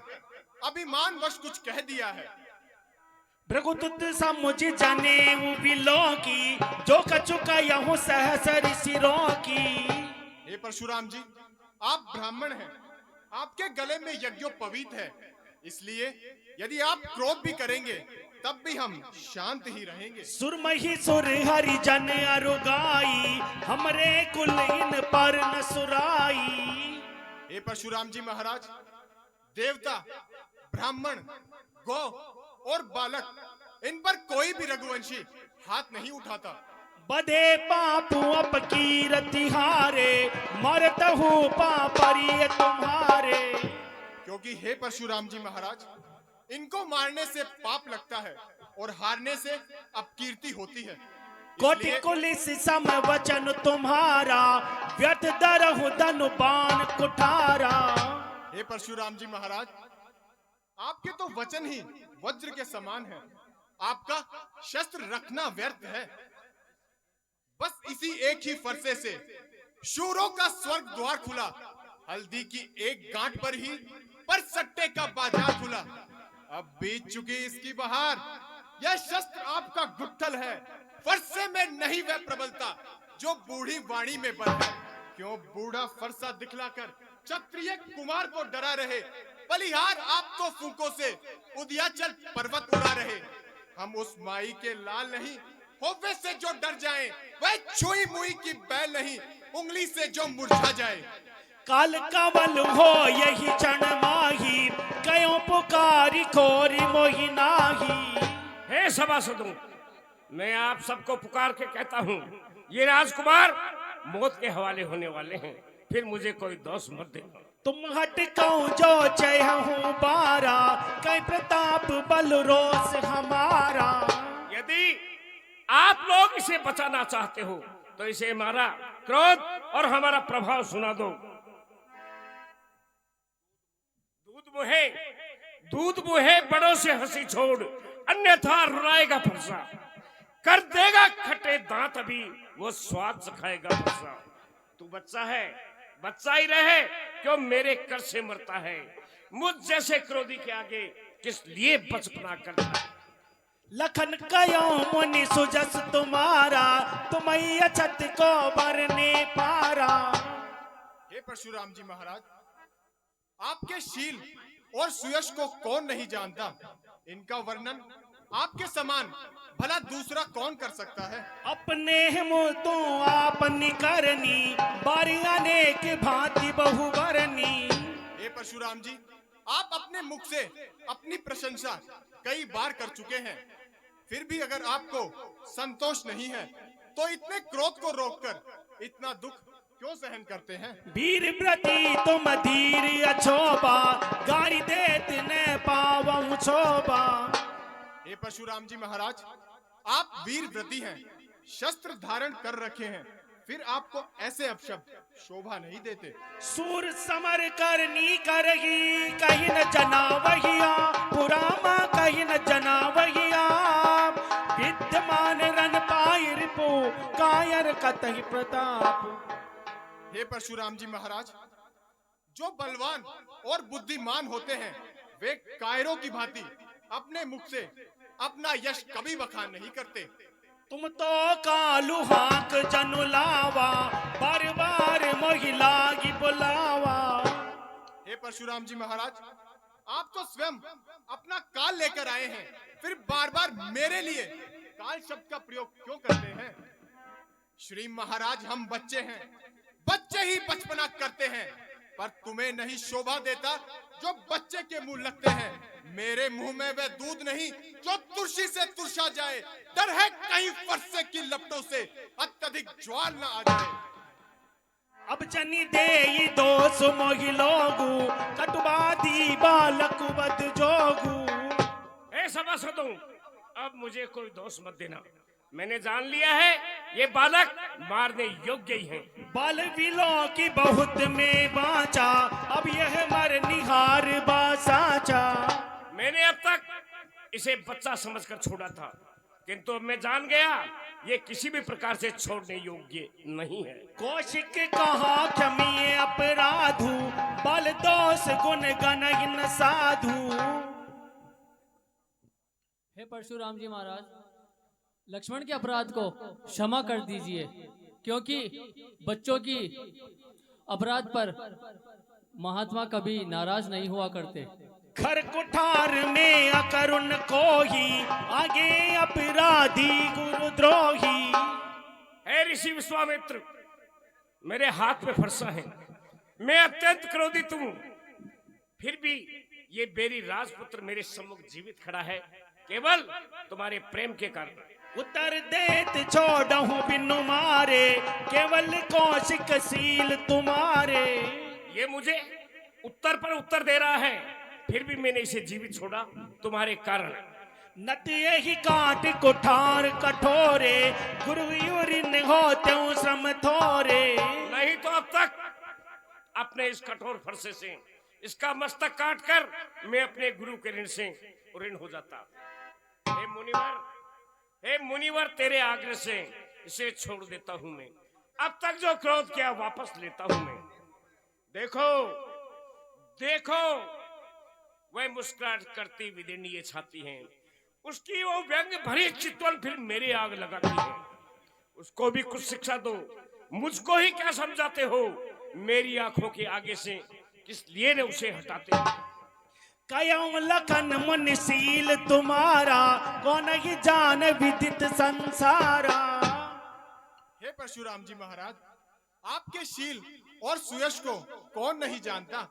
अभिमानवश कुछ कह दिया है। भृगुतुत समुझ जाने विलो की, जो कचुका यहूं सहसर सिरों की। हे परशुराम जी, आप ब्राह्मण हैं, आपके गले में यज्ञोपवीत है, इसलिए यदि आप क्रोध भी करेंगे तब भी हम शांत ही रहेंगे। सुरमही सुर हरि जन अरुगाई, हमरे कुल इन पर न सुराई। हे परशुराम जी महाराज, देवता, ब्राह्मण, गौ और बालक, इन पर कोई भी रघुवंशी हाथ नहीं उठाता। बधे पापू अपकीरति हारे, मरत हूँ पापरिय तुम्हारे। क्योंकि हे परशुराम जी महाराज, इनको मारने से पाप लगता है और हारने से अपकीर्ति होती है। कोटि कुलिस सम वचन तुम्हारा, व्यर्थ दरहु धनु बाण कुठारा। हे परशुराम जी महाराज, आपके तो वचन ही वज्र के समान है, आपका शस्त्र रखना व्यर्थ है। बस इसी एक ही फरसे से शूरों का स्वर्ग द्वार खुला, हल्दी की एक गांठ पर ही पर सट्टे का बाजार खुला। अब बीत चुकी इसकी बहार, यह शस्त्र आपका गुट्ठल है, फरसे में नहीं वह प्रबलता जो बूढ़ी वाणी में बल है। क्यों बूढ़ा फरसा दिखलाकर क्षत्रिय कुमार को डरा रहे, बलिहार आप तो फूकों से उदयाचल पर्वत उड़ा रहे। हम उस माई के लाल नहीं, होवे से जो डर जाए, वह छुई मुई की बैल नहीं, उंगली से जो मुरझा जाए। काल कमल हो यही क्षण माही, कयो पुकारी खोरी मोहि नाही। हे सभासदों, मैं आप सबको पुकार के कहता हूँ, ये राजकुमार मौत के हवाले होने वाले हैं, फिर मुझे कोई दोष मत देना। तुम हटकाऊ जो चाहूं बारा, कई प्रताप बल रोष हमारा। यदि आप लोग इसे बचाना चाहते हो तो इसे हमारा क्रोध और हमारा प्रभाव सुना दो। दूध बुहे बड़ों से हंसी छोड़, अन्यथा रुलाएगा फरसा, कर देगा खट्टे दांत, अभी वो स्वाद चखाएगा फरसा। तू बच्चा है, बच्चा ही रहे, क्यों मेरे कर से मरता है। मुझ जैसे क्रोधी के आगे किस लिए बचपना करता है। लखन कयो मुनि सुजस तुम्हारा, तुम्हें अछत को भरने पारा। हे परशुराम जी महाराज, आपके शील और सुयश को कौन नहीं जानता। इनका वर्णन आपके समान भला दूसरा कौन कर सकता है। अपने मुँह तो आपनी करनी, बारी अनेक भांति बहुवरनी। हे परशुराम जी, आप अपने मुख से अपनी प्रशंसा कई बार कर चुके हैं, फिर भी अगर आपको संतोष नहीं है तो इतने क्रोध को रोककर इतना दुख क्यों सहन करते हैं। वीर व्रती तुम धीर अछोबा, गारी देत न पावं छोबा। हे परशुराम जी महाराज, आप वीर व्रती हैं, शस्त्र धारण कर रखे हैं, फिर आपको ऐसे अपशब्द शोभा नहीं देते। सूर समर करनी करही, कहीं न जना वहिया, पुरामा कहीं न जना वहिया। विद्यमान रन पाई रिपु, कायर कतहि प्रताप। हे परशुराम जी महाराज, जो बलवान और बुद्धिमान होते हैं वे कायरों की भांति अपने मुख से अपना यश कभी बखान नहीं करते। तुम तो कालू हाक जनु लावा, बार बार महिला की बुलावा। हे परशुराम जी महाराज, आप तो स्वयं अपना काल लेकर आए हैं, फिर बार बार मेरे लिए काल शब्द का प्रयोग क्यों करते हैं। श्री महाराज, हम बच्चे हैं, बच्चे ही बचपना करते हैं, पर तुम्हें नहीं शोभा देता जो बच्चे के मुंह लगते हैं। मेरे मुंह में वह दूध नहीं जो तुलसी से तुरसा जाए, डर है कहीं फरसे की लपटों से अत्यधिक ज्वाल न आ जाए। अब जनी दे ये दोष मोहि लोगु, कटुबादी बालक बद जोगु। ए सभासदों, अब मुझे कोई दोष मत देना, मैंने जान लिया है ये बालक मारने योग्य ही हैं। बाल विलों की बहुत में बाचा, अब यह मर निहार बासाचा। मैंने अब तक इसे बच्चा समझकर छोड़ा था, किंतु अब मैं जान गया ये किसी भी प्रकार से छोड़ने योग्य नहीं है। कौशिक कहा क्षमीय अपराधु, बल दोष गुण गणहीन साधु। हे परशुराम जी महाराज, लक्ष्मण के अपराध को क्षमा कर दीजिए, क्योंकि बच्चों की अपराध पर महात्मा कभी नाराज नहीं हुआ करते। खर कुठार में अकरुण को ही, आगे अपराधी गुरुद्रोही। हे ऋषि विश्वामित्र, मेरे हाथ में फरसा है, मैं अत्यंत क्रोधित हूं, फिर भी ये बेरी राजपुत्र मेरे सम्मुख जीवित खड़ा है केवल तुम्हारे प्रेम के कारण। उत्तर देत छोड़हूं बिनु मारे, केवल कौशिक सील तुम्हारे। ये मुझे उत्तर पर उत्तर दे रहा है, फिर भी मैंने इसे जीवित छोड़ा तुम्हारे कारण। नत यही काट कुठार कठोरे, गुरु यूरिन होते श्रम थोरे। नहीं तो अब तक अपने इस कठोर फरसे से इसका मस्तक काट कर मैं अपने गुरु के ऋण से ऋण हो जाता। हे मुनिवर, तेरे आग्रह से इसे छोड़ देता हूं मैं। अब तक जो क्रोध किया वापस लेता हूं मैं। देखो देखो, वह मुस्कुराहट करती विदीर्णीय छाती है, उसकी वो व्यंग भरी चितवन फिर मेरे आग लगाती है। उसको भी कुछ शिक्षा दो, मुझको ही क्या समझाते हो? मेरी आंखों के आगे से किस लिए ने उसे हटाते हो? कयम लखन मुनिशील तुम्हारा, कौन ही जान विदित संसारा। हे परशुराम जी महाराज, आपके शील और सुयश को कौन नहीं जानता,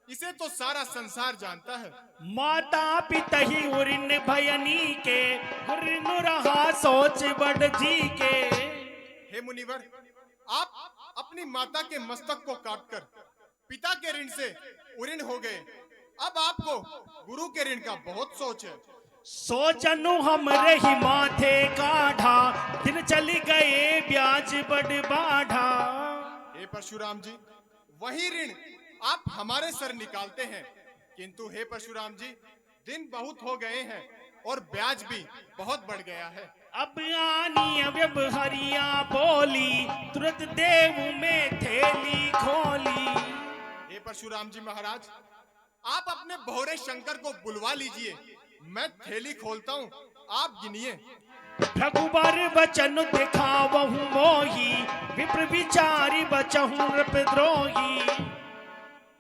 इसे तो सारा संसार जानता है। माता पिता ही उरिन भयनी के, गुरिन रहा सोच बड़ जी के। हे मुनिवर, आप अपनी माता के मस्तक को काटकर पिता के ऋण से उऋण हो गए। अब आपको गुरु के ऋण का बहुत सोच है। सोचनु हमरे ही माथे काढ़ा, दिन चली गए ब्याज बड़ बाढ़ा। हे परशुराम जी, वही ऋण आप हमारे सर निकालते हैं, किंतु हे परशुराम जी, दिन बहुत हो गए हैं और ब्याज भी बहुत बढ़ गया है। अब आनी व्यवहारिया बोली, तुरंत देव में थैली खोली। हे परशुराम जी महाराज, आप अपने भोरे शंकर को बुलवा लीजिए, मैं थैली खोलता हूँ, आप गिनिए। रघुबर बचन दिखावहु मोही, विप्र विचारी बचहु नृपद्रोही।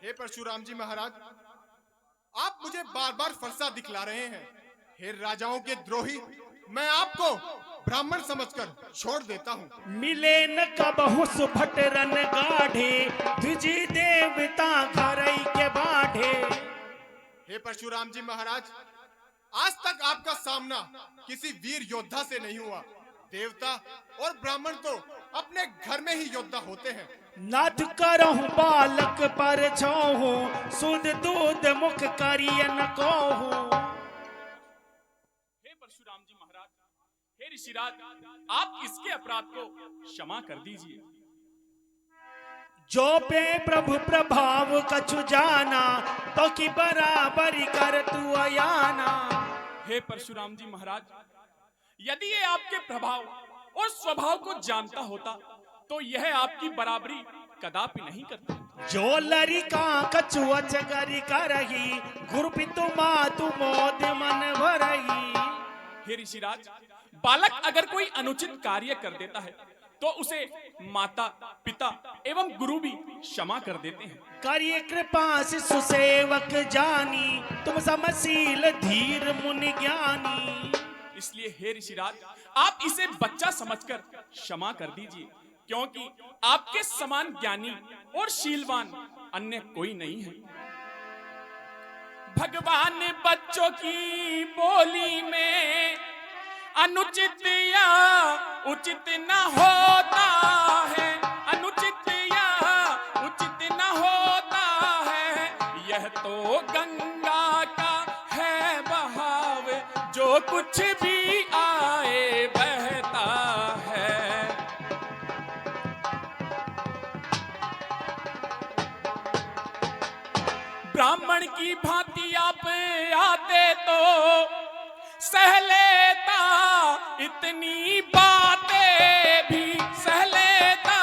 हे परशुराम जी महाराज, आप मुझे बार बार फरसा दिखला रहे हैं। हे राजाओं के द्रोही, मैं आपको ब्राह्मण समझकर छोड़ देता हूँ। मिले न कबहु सुभट रन गाढ़े, द्विजी देवता घरई के बाढ़े। हे परशुराम जी महाराज, आज तक आपका सामना किसी वीर योद्धा से नहीं हुआ। देवता और ब्राह्मण तो अपने घर में ही योद्धा होते हैं। नाथ करहु बालक पर छोहु, सुध दूध मुख करियन कोहु। हे परशुराम जी महाराज, हे ऋषिराज, आप इसके अपराध को क्षमा कर दीजिए। जो पे प्रभु प्रभाव कछु जाना, तो की बराबरी कर तू अयाना। हे परशुराम जी महाराज, यदि ये आपके प्रभाव और स्वभाव को जानता होता तो यह आपकी बराबरी कदापि नहीं करता। जो लरिका कछु अचगरी करही, गुरु पितु मातु मोद मन भरही। हे ऋषिराज, बालक अगर कोई अनुचित कार्य कर देता है तो उसे माता पिता एवं गुरु भी क्षमा कर देते हैं। करिए कृपा से सुसेवक जानी, तुम समशील धीर मुनि ज्ञानी। इसलिए हे ऋषिराज, आप इसे बच्चा समझकर क्षमा कर दीजिए, क्योंकि आपके समान ज्ञानी और शीलवान अन्य कोई नहीं है। भगवान बच्चों की बोली में अनुचित या उचित न होता है, अनुचित या उचित न होता है। यह तो गंगा का है बहाव, जो कुछ भी आए बहता है। ब्राह्मण की भांति आप आते तो सह लेता इतनी बातें भी सह लेता,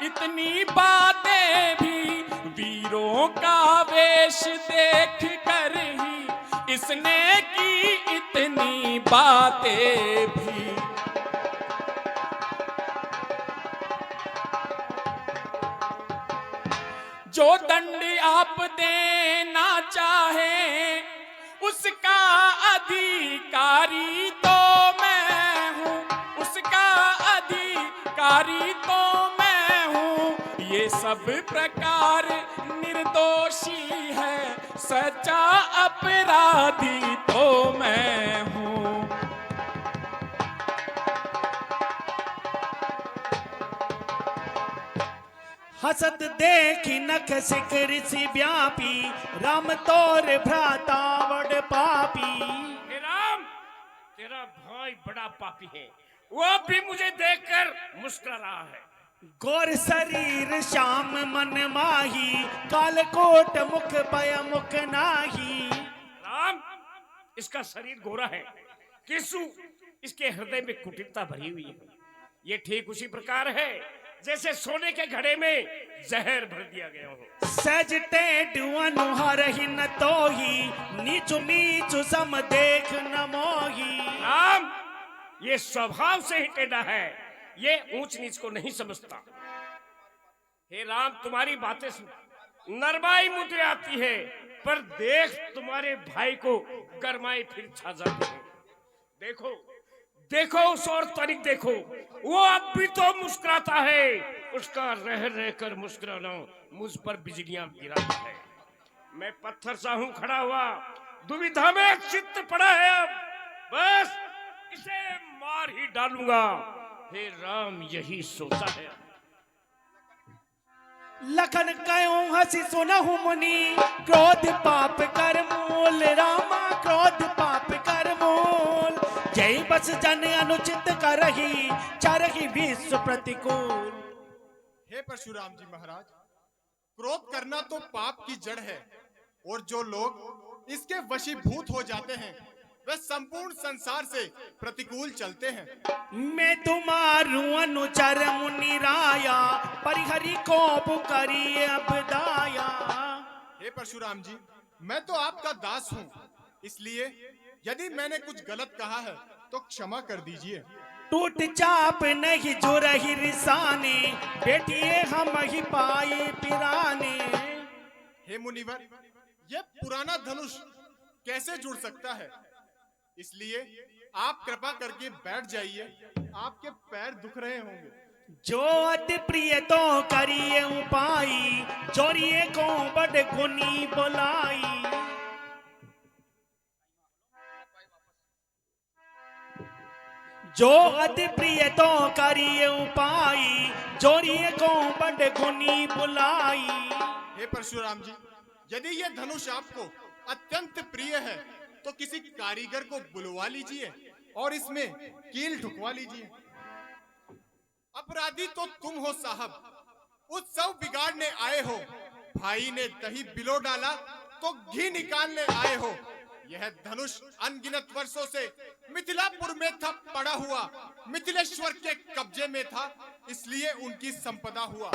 इतनी बातें भी वीरों का वेश देख कर ही इसने की, इतनी बातें भी। जो दंड आप देना चाहे उसका अधिकारी तो मैं हूँ, उसका अधिकारी तो मैं हूँ। ये सब प्रकार निर्दोषी है, सच्चा अपराधी तो मैं हूँ। हसत देखी नख सिकर सी व्यापी, राम तोर भ्राता बड़ पापी। हे राम, तेरा भाई बड़ा पापी है, वो भी मुझे देखकर मुस्कुरा रहा है। गौर शरीर श्याम मन माही, कालकोट मुख पय मुख नाही। राम, इसका शरीर गोरा है किंतु इसके हृदय में कुटिलता भरी हुई है। ये ठीक उसी प्रकार है जैसे सोने के घड़े में जहर भर दिया गया हो। सज टेढ़ अनुहार ही न तोही, नीचु नीचु सम देख न मोही। राम, ये स्वभाव से ही टेढ़ा है, ये ऊंच नीच को नहीं समझता। हे राम, तुम्हारी बातें सुन नरमाई मुझे आती है, पर देख तुम्हारे भाई को गरमाई फिर छा जाती है। देखो देखो उस और तनिक देखो, वो अब भी तो मुस्कुराता है। उसका रह रह कर मुस्कुराना मुझ पर बिजलियां गिराता है। मैं पत्थर सा हूं खड़ा हुआ, दुविधा में चित्त पड़ा है। अब बस इसे मार ही डालूंगा। हे राम, यही सोचा है। लखन कयो हसी सुनहु मुनि, क्रोध पाप कर मूल। रामा क्रोध पाप कर मूल, जय बस जन अनुचित करही, चरही विश्व प्रतिकूल। हे परशुराम जी महाराज, क्रोध करना तो पाप की जड़ है, और जो लोग इसके वशीभूत हो जाते हैं वे संपूर्ण संसार से प्रतिकूल चलते हैं। मैं तुम्हारू अनुचर मुनि राया, परिहरि को पुकारी अब दाया। हे परशुराम जी, मैं तो आपका दास हूँ, इसलिए यदि मैंने कुछ गलत कहा है तो क्षमा कर दीजिए। टूट चाप नहीं जो रही रिसाने, बेटिए हम ही पाए पिराने। हे मुनिवर, ये पुराना धनुष कैसे जुड़ सकता है? इसलिए आप कृपा करके बैठ जाइए, आपके पैर दुख रहे होंगे। जो अति प्रिय तो करिए उपाय, जोरिए को बड़ गुनी बुलाई। जो अति प्रिय तो करिए उपाय, जोरिए को बड़ गुनी बुलाई। हे परशुराम जी, यदि ये धनुष आपको अत्यंत प्रिय है तो किसी कारीगर को बुलवा लीजिए और इसमें कील ठुकवा लीजिए। अपराधी तो तुम हो साहब, उत्सव बिगाड़ने आए हो। भाई ने दही बिलो डाला तो घी निकालने आए हो। यह धनुष अनगिनत वर्षों से मिथिलापुर में था पड़ा हुआ, मिथिलेश्वर के कब्जे में था, इसलिए उनकी संपदा हुआ।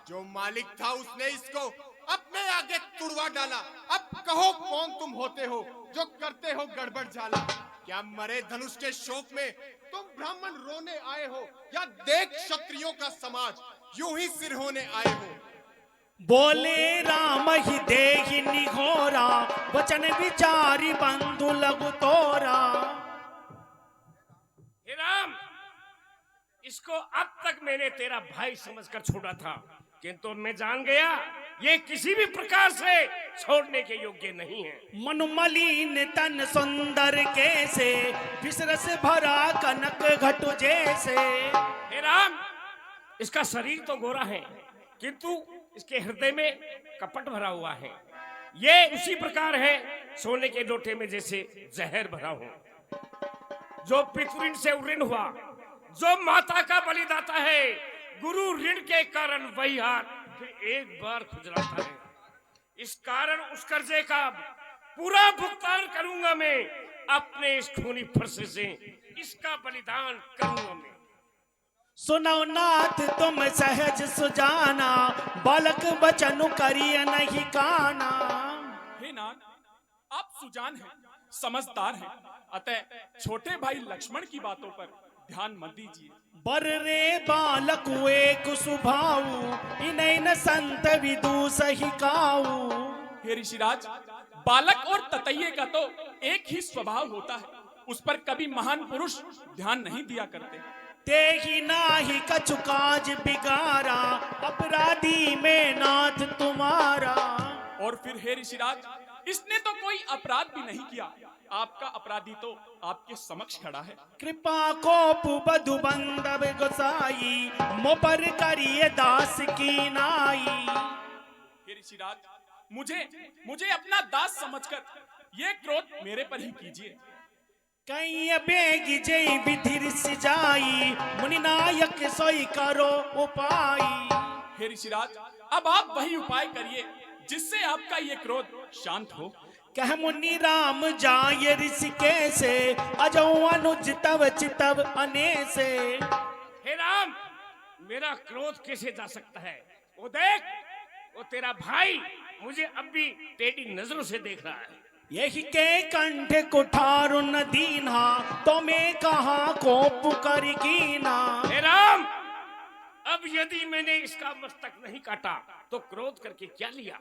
जो मालिक था उसने इसको अपने आगे तुड़वा डाला। अब कहो कौन तुम होते हो जो करते हो गड़बड़ झाला? क्या मरे धनुष के शोक में तुम ब्राह्मण रोने आए हो, या देख क्षत्रियों का समाज यूं ही सिर होने आए हो? बोले राम ही देहि निघोरा, वचन विचारी बंधु लघु तोरा। हे राम, इसको अब तक मैंने तेरा भाई समझकर छोड़ा था, किंतु मैं जान गया ये किसी भी प्रकार से छोड़ने के योग्य नहीं है। मनुमलिन तन सुंदर कैसे, विसरस भरा कनक घटु जैसे। हे राम, इसका शरीर तो गोरा है, किंतु इसके हृदय में कपट भरा हुआ है। ये उसी प्रकार है सोने के लोटे में जैसे जहर भरा हो। जो पितृ से ऋण हुआ, जो माता का बलिदाता है, गुरु ऋण के कारण वही हाथ फिर एक बार खुजलाता है। इस कारण उस कर्जे का पूरा भुगतान करूंगा मैं अपने इस खूनी फरसे से, इसका बलिदान करूंगा मैं। सुनो नाथ तुम सहज सुजाना, बालक बचनु करिय नहीं काना। हे नाथ, आप सुजान हैं, समझदार हैं, अतः छोटे भाई लक्ष्मण की बातों पर ध्यान मत दीजिए। बर रे बालक एक सुभाऊ, इन्हें न संत विदु सही काऊ। हे ऋषिराज, बालक और ततैये का तो एक ही स्वभाव होता है, उस पर कभी महान पुरुष ध्यान नहीं दिया करते। ते ही नाही कछु काज बिगारा, अपराधी में नाथ तुम्हारा। और फिर हे ऋषिराज, इसने तो कोई अपराध भी नहीं किया, आपका अपराधी तो आपके समक्ष खड़ा है। कृपा को बधु बंदब गोसाई, मोपर करिए दास की नाई। हे ऋषिराज, मुझे अपना दास समझकर ये क्रोध मेरे पर ही कीजिए। कहीं बेग जय विधिर सिजाई, मुनि नायक सोई करो उपाय। हे ऋषिराज, अब आप वही उपाय करिए जिससे आपका ये क्रोध शांत हो। कह मुनि राम जाय ऋषिकेशे, अजो अनुज तव चितव अनेसे। हे राम, मेरा क्रोध कैसे जा सकता है? वो देख, वो तेरा भाई मुझे अब भी टेढ़ी नजरों से देख रहा है। यही के कंठ कुठारु न दीना, तो मैं कहाँ को पुकार कीना। हे राम, अब यदि मैंने इसका मस्तक नहीं काटा तो क्रोध करके क्या लिया?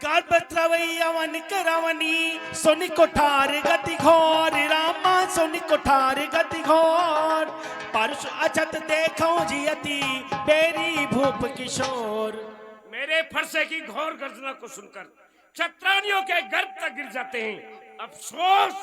गर्भत्रवैयवन करवनी, सुनि कुठार गति घोर। रामा सुनि कुठार गति घोर, परश अछत देखो जियति, बेरी भूप किशोर। मेरे फरसे की घोर गर्जना को सुनकर क्षत्रानियों के गर्भ तक गिर जाते हैं। अफसोस,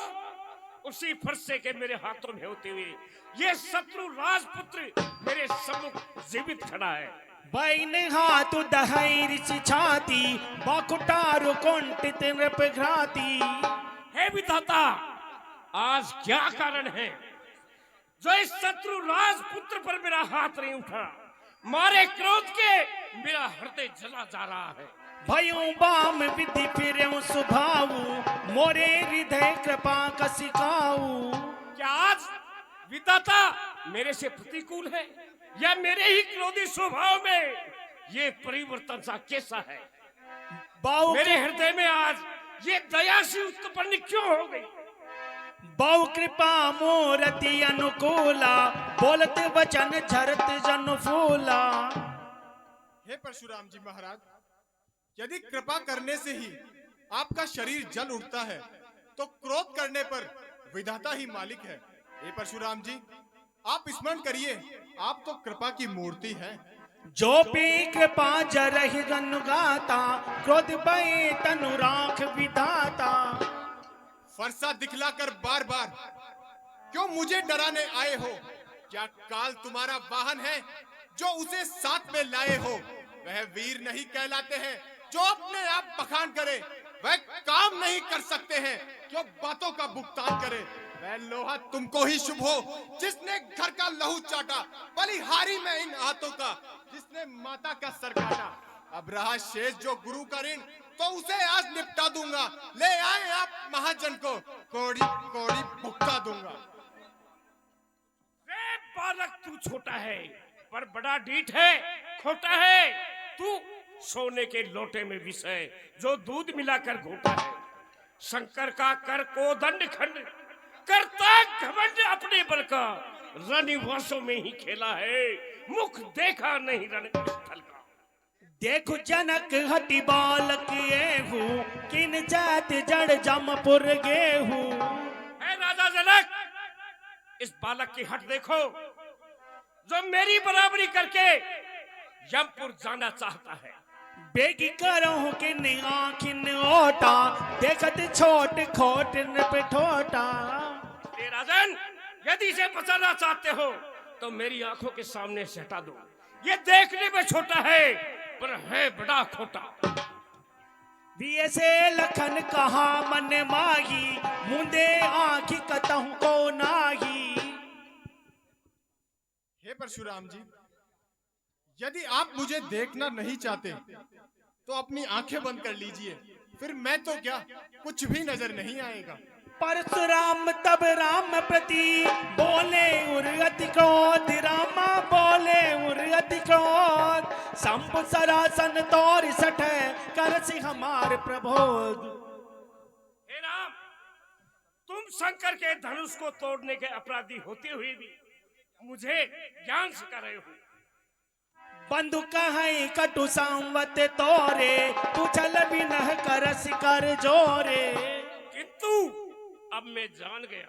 उसी फरसे के मेरे हाथों में होते हुए ये शत्रु राजपुत्र मेरे सम्मुख जीवित खड़ा है। बैन हाथ दहैर छाती, बाकुटारु कुंठित नृप घ्राती। हे विधाता, आज क्या कारण है जो इस शत्रु राजपुत्र पर मेरा हाथ नहीं उठा? मारे क्रोध के मेरा हृदय जला जा रहा है। भयों बाम विधि फिरें सुभाऊ, मोरे हृदय कृपा कसिकाऊ। क्या आज विधाता मेरे से प्रतिकूल है, या मेरे ही क्रोधी स्वभाव में ये परिवर्तन सा कैसा है? मेरे हृदय में आज ये दया सी उत्पन्न क्यों हो गई? बहु कृपा मोरति अनुकूला, बोलत वचन झरत जन फूला। हे परशुराम जी महाराज, यदि कृपा करने से ही आपका शरीर जल उठता है तो क्रोध करने पर विधाता ही मालिक है। हे परशुराम जी, आप स्मरण करिए, आप तो कृपा की मूर्ति हैं। जो भी कृपा जरहि गाता, क्रोध भय तनु राख विधाता। फरसा दिखलाकर बार बार क्यों मुझे डराने आए हो? क्या काल तुम्हारा वाहन है जो उसे साथ में लाए हो? वह वीर नहीं कहलाते हैं जो अपने आप बखान करे, वह काम नहीं कर सकते हैं जो बातों का भुगतान करे। वह लोहा तुमको ही शुभ हो जिसने घर का लहू चाटा, बलिहारी में इन हाथों का जिसने माता का सर काटा। अब रहा शेष जो गुरु का ऋण, तो उसे आज निपटा दूंगा। ले आए आप महाजन को, कोड़ी कोड़ी भुगता दूंगा। रे बालक, तू छोटा है पर बड़ा ढीठ है, खोटा है। तू सोने के लोटे में विष है जो दूध मिलाकर घोटा है। शंकर का कर को दंड खंड करता घमंड अपने बल का, रनिवासों में ही खेला है, मुख देखा नहीं रण स्थल का। देखो जनक हति बालक एहू, किन जात जड़ जमपुर गेहू। है राजा जनक, इस बालक की हट देखो जो मेरी बराबरी करके यमपुर जाना चाहता है। बेगी करो किन आँखिन ओटा, देखत छोट खोट नपठोटा। राजन, यदि इसे बचाना चाहते हो तो मेरी आंखों के सामने से हटा दो। ये देखने में छोटा है पर है बड़ा खोटा। दिए से लखन कहा मन माही, मुंदे आँखी कतहु को नाही। हे परशुराम जी, यदि आप मुझे देखना नहीं चाहते तो अपनी आंखें बंद कर लीजिए, फिर मैं तो क्या कुछ भी नजर नहीं आएगा। परशुराम तब राम प्रति बोले उर अति क्रोध, रामा बोले उर अति क्रोध, शंभु सरासन तौर सठ करसि हमार प्रबोध। हे राम, तुम शंकर के धनुष को तोड़ने के अपराधी होते हुए भी मुझे ज्ञान सिखा रहे हो। बंधु कहीं कटु संवत तोरे, तू चल बिनह करसि कर जोरे। किंतु अब मैं जान गया,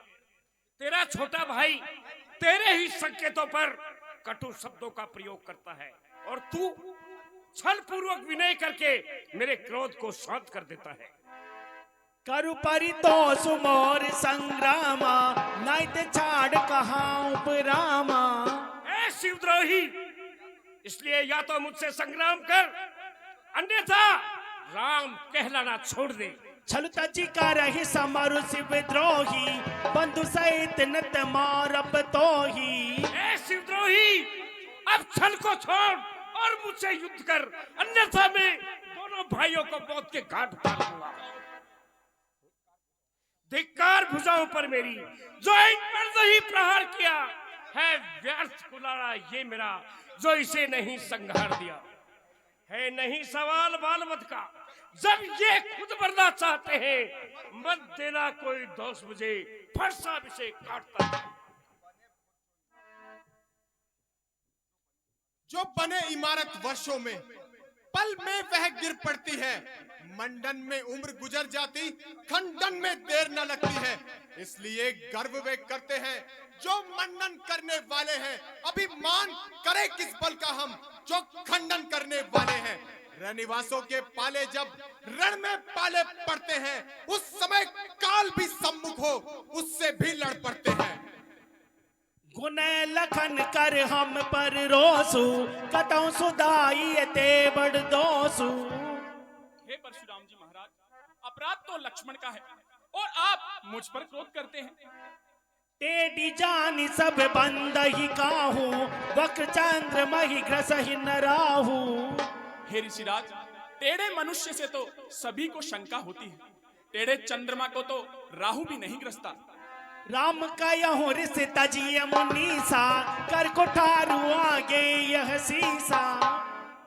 तेरा छोटा भाई तेरे ही संकेतों पर कटु शब्दों का प्रयोग करता है और तू छल पूर्वक विनय करके मेरे क्रोध को शांत कर देता है। करु परितोष मोर संग्रामा, नाइत छाड़ कहाँ उपरामा। ऐ शिवद्रोही, इसलिए या तो मुझसे संग्राम कर, अन्यथा राम कहलाना छोड़ दे। छल तजी का रही समरु शिवद्रोही, बंधु सहित नत मारब तोही। ऐ शिवद्रोही, अब छल को छोड़ और मुझसे युद्ध कर, अन्यथा मैं दोनों भाइयों को मौत के घाट उतार दूंगा। धिक्कार भुजाओं पर मेरी, जो इन पर ही प्रहार किया है। व्यर्थ कुलाड़ा ये मेरा, जो इसे नहीं संहार दिया है। नहीं सवाल बाल मत का, जब ये खुद मरना चाहते हैं, मत देना कोई दोष मुझे, फरसा इसे काटता है। जो बने इमारत वर्षों में, पल में वह गिर पड़ती है। मंडन में उम्र गुजर जाती, खंडन में देर न लगती है। इसलिए गर्व वे करते हैं जो मंडन करने वाले हैं। अभिमान करे किस बल का हम, जो खंडन करने वाले हैं। रनिवासों के पाले जब रण में पाले पड़ते हैं, उस समय काल भी सम्मुख हो, उससे भी लड़ पड़ते हैं। गुण लखन कर हम पर रोसु, कतौ सुदाई ते बड़ दोसु। हे परशुराम जी महाराज, अपराध तो लक्ष्मण का है और आप मुझ पर क्रोध करते हैं। टेढ़ी जानी सब बंद ही काहू, वक्र चंद्र मही ग्रस ही न राहू। हे ऋषिराज, टेढ़े मनुष्य से तो सभी को शंका होती है, टेढ़े चंद्रमा को तो राहु भी नहीं ग्रसता। राम का यह रिस तजिय मुनीसा, कर कुठारू आगे यह सीसा।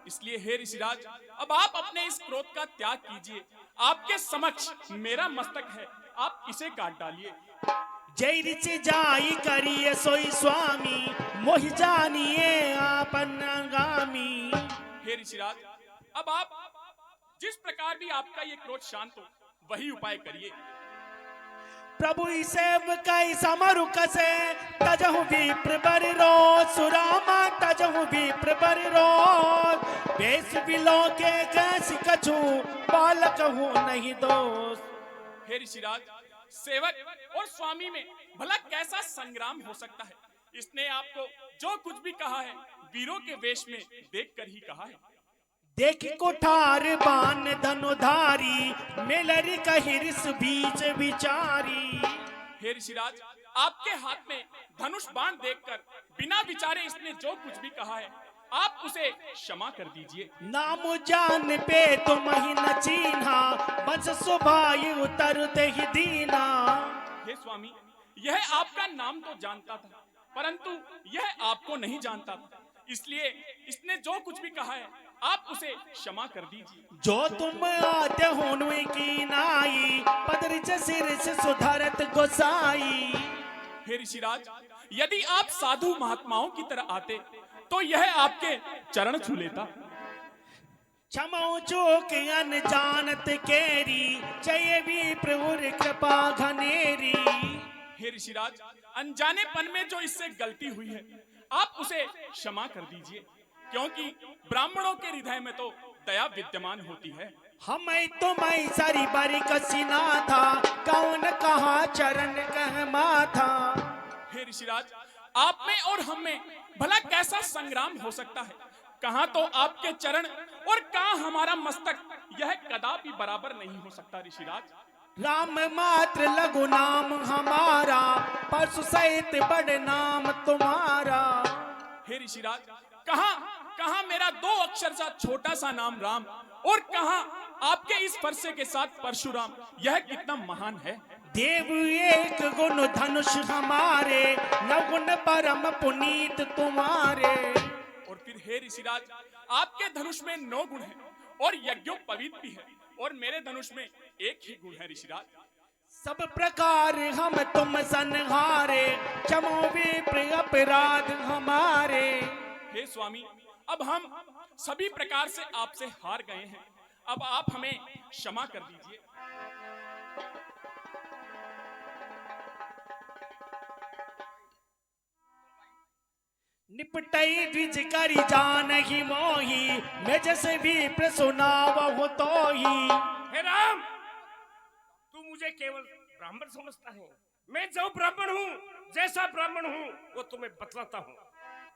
इसलिए हे ऋषिराज, अब आप अपने इस क्रोध का त्याग कीजिए। आपके समक्ष मेरा मस्तक है, आप इसे काट डालिए। जय ऋषि जाई करिए सोई स्वामी, मोहि जानिए आपन आगामी। हे ऋषिराज, अब आप जिस प्रकार भी आपका ये क्रोध शांत हो, वही उपाय करिए। प्रभु सेव कई समरु कसे, तजहु विप्र बर रोज। सुरामा तजहु विप्र बर रोज, बेस बिलो के कैसी कछु, बालक हूँ नहीं दोस्त। हे ऋषिराज, सेवक और स्वामी में भला कैसा संग्राम हो सकता है? इसने आपको जो कुछ भी कहा है, वीरों के वेश में देखकर ही कहा है। देख कुठार बान धनुधारी, मेलरी कहिरिस बीच विचारी। हे ऋषिराज, आपके हाथ में धनुष बाण देखकर बिना विचारे इसने जो कुछ भी कहा है, आप उसे क्षमा कर दीजिए। नाम जान पे तुम ही न चीन्हा, बस सुभाई उतरते ही दीना। हे स्वामी, यह आपका नाम तो जानता था, परंतु यह आपको नहीं जानता था, इसलिए इसने जो कुछ भी कहा है, आप उसे क्षमा कर दीजिए। जो तुम आते होनुई की नाई, पदरिच सिर से सुधरत गोसाई। हे ऋषिराज, यदि आप साधु महात्माओं की तरह आते तो यह आपके चरण छू लेता। क्षमो चूक अनजानत केरी, जय भी प्रभुर कृपा घनेरी। हे ऋषिराज, अनजानेपन में जो इससे गलती हुई है, आप उसे क्षमा कर दीजिए, क्योंकि ब्राह्मणों के हृदय में तो दया विद्यमान होती है। हमें तुम्हें सरी बरी कसीना था, कौन कहा चरण कह माथा। हे ऋषिराज, आप में और हम में भला कैसा संग्राम हो सकता है? कहाँ तो आपके चरण और कहाँ हमारा मस्तक, यह कदापि बराबर नहीं हो सकता ऋषिराज। राम मात्र लघु नाम हमारा, परसु सहित बड़े नाम तुम्हारा। हे ऋषिराज, कहाँ मेरा 2 अक्षर सा छोटा सा नाम राम, और कहाँ आपके इस फरसे के साथ परशुराम, यह कितना महान है। देव एक गुण धनुष हमारे, नवगुण परम पुनीत तुम्हारे। और फिर हे ऋषिराज, आपके धनुष में 9 गुण हैं और यज्ञोपवीत भी है, और मेरे धनुष में 1 ही गुण है ऋषिराज। सब प्रकार हम तुम संहारे, क्षमो विप्र अपराध हमारे। हे स्वामी, अब हम सभी प्रकार से आपसे हार गए हैं, अब आप हमें क्षमा कर दीजिए। निपटई द्विज करी जान ही मोही, मैं जैसे भी प्रसुनाव हो तो ही। हे राम, तू मुझे केवल ब्राह्मण समझता है। मैं जो ब्राह्मण हूँ, जैसा ब्राह्मण हूँ, वो तुम्हें बतलाता हूँ।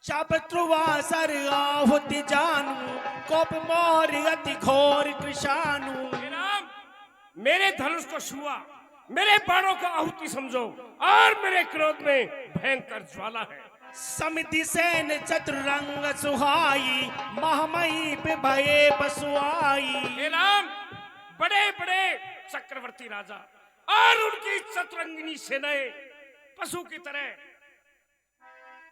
चापत्रुवासर आहुति जानू, कोप मोर अति घोर कृशानु। हे राम, मेरे धनुष को छुआ, मेरे बाणों को आहुति समझो, और मेरे क्रोध में भयंकर ज्वाला है। समिति सेन चतुरंग सुहाई, महामयी पे भये बसुआई। हे राम, बड़े बड़े चक्रवर्ती राजा और उनकी चतुरंगिनी सेनाएं पशु की तरह।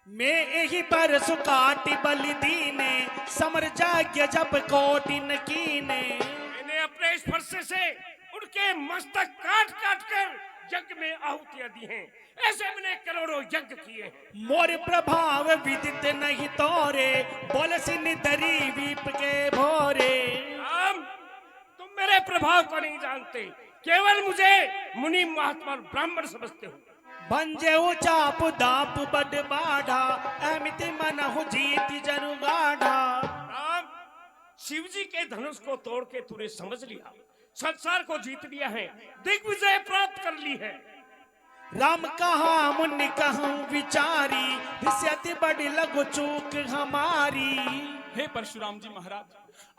मैं यही पर सुकाटी बलि दीने, समर जाग्य जब कोटि न कीने। मैंने अपने स्पर्श से उनके मस्तक काट काट कर यज्ञ में आहुतियां दी हैं। ऐसे मैंने करोड़ों यज्ञ किए हैं। मोर प्रभाव विदित नहीं तोरे, बोल सिन दरी वीप के भोरे। राम, तुम मेरे प्रभाव को नहीं जानते, केवल मुझे मुनि महात्मा ब्राह्मण समझते हो। भंजे चाप दाप बड बाढ़ा, अमिति मन हो जीति जनु गाढ़ा। राम, शिव जी के धनुष को तोड़ के तूने समझ लिया, संसार को जीत लिया है, दिग्विजय प्राप्त कर ली है। राम कहा मुनि कहूँ विचारी, अति बड़ी लघु चूक हमारी। हे परशुराम जी महाराज,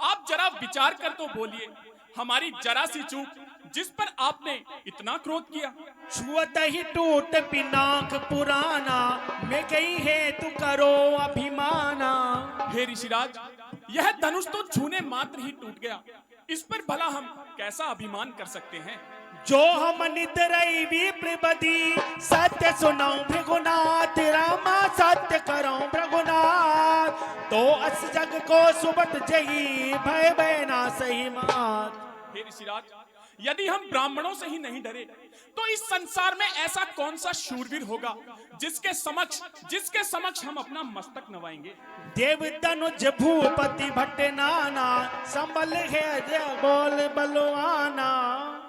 आप जरा विचार कर तो बोलिए, हमारी जरा सी चूक जिस पर आपने इतना क्रोध किया। छुअत ही टूट पिनाक पुराना, मैं गई है तू करो अभिमाना। हे ऋषिराज, यह धनुष तो छूने मात्र ही टूट गया, इस पर भला हम कैसा अभिमान कर सकते हैं। जो हम नितरई विप्र बदी, सत्य सुनो भृगुनाथ रामा, सत्य करो भृगुनाथ। तो अस जग को सुबत जही, भय भय ना सही मात। हे ऋषिराज, यदि हम ब्राह्मणों से ही नहीं डरे, तो इस संसार में ऐसा कौन सा शूरवीर होगा जिसके समक्ष हम अपना मस्तक नवाएंगे। देव तनुज भूपति भट्ट नाना, संबल है जय बोल बलवाना।